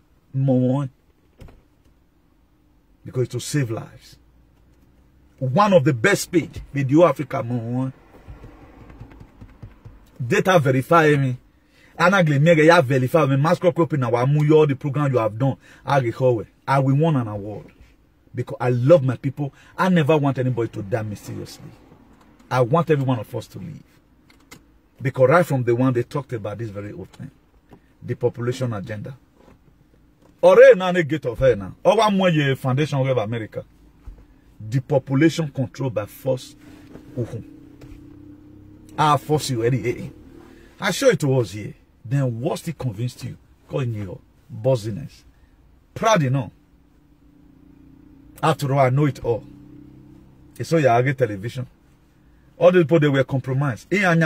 because it will save lives. One of the best page in the whole Africa, data verify me. Anagle mega ya verify me. Masco copy now. The program you have done. I will won an award. Because I love my people. I never want anybody to die mysteriously. I want every one of us to live. Because right from the one they talked about this very old thing. The population agenda. Already now the gate of hell now. Over more foundation of America. The population controlled by force. I force you already. I show it to us here. Then what's it convinced you? Calling you buzziness. Proud enough. After all, I know it all. It's all your television. All the people they were compromised. You are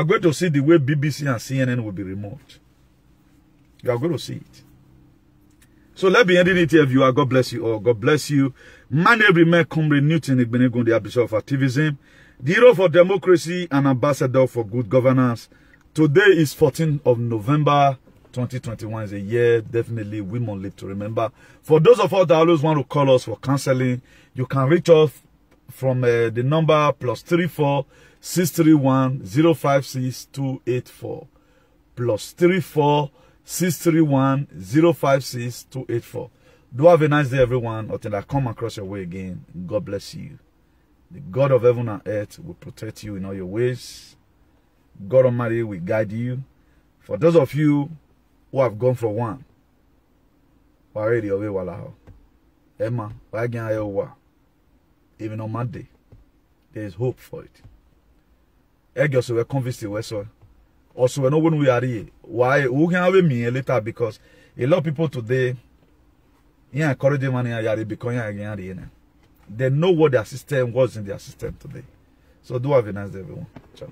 going to see the way BBC and CNN will be removed. You are going to see it. So let me end it here, viewer. God bless you all. God bless you. My name remains Comrade Newton Igbeneghu, the Bishop of Activism, the hero for democracy and ambassador for good governance. Today is 14th of November. 2021 is a year definitely we won't live to remember. For those of us that always want to call us for counseling, you can reach us from the number +34 631 056 284 +34 631 056 284. Do have a nice day, everyone. Until I come across your way again, God bless you. The God of heaven and earth will protect you in all your ways. God Almighty will guide you. For those of you who have gone for one, Emma, even on Monday, there is hope for it. Also, we're convinced also, when we are here, why who can have me later, because a lot of people today, yeah, encourage money, because they know what their system was in their system today. So do have a nice day, everyone. Ciao.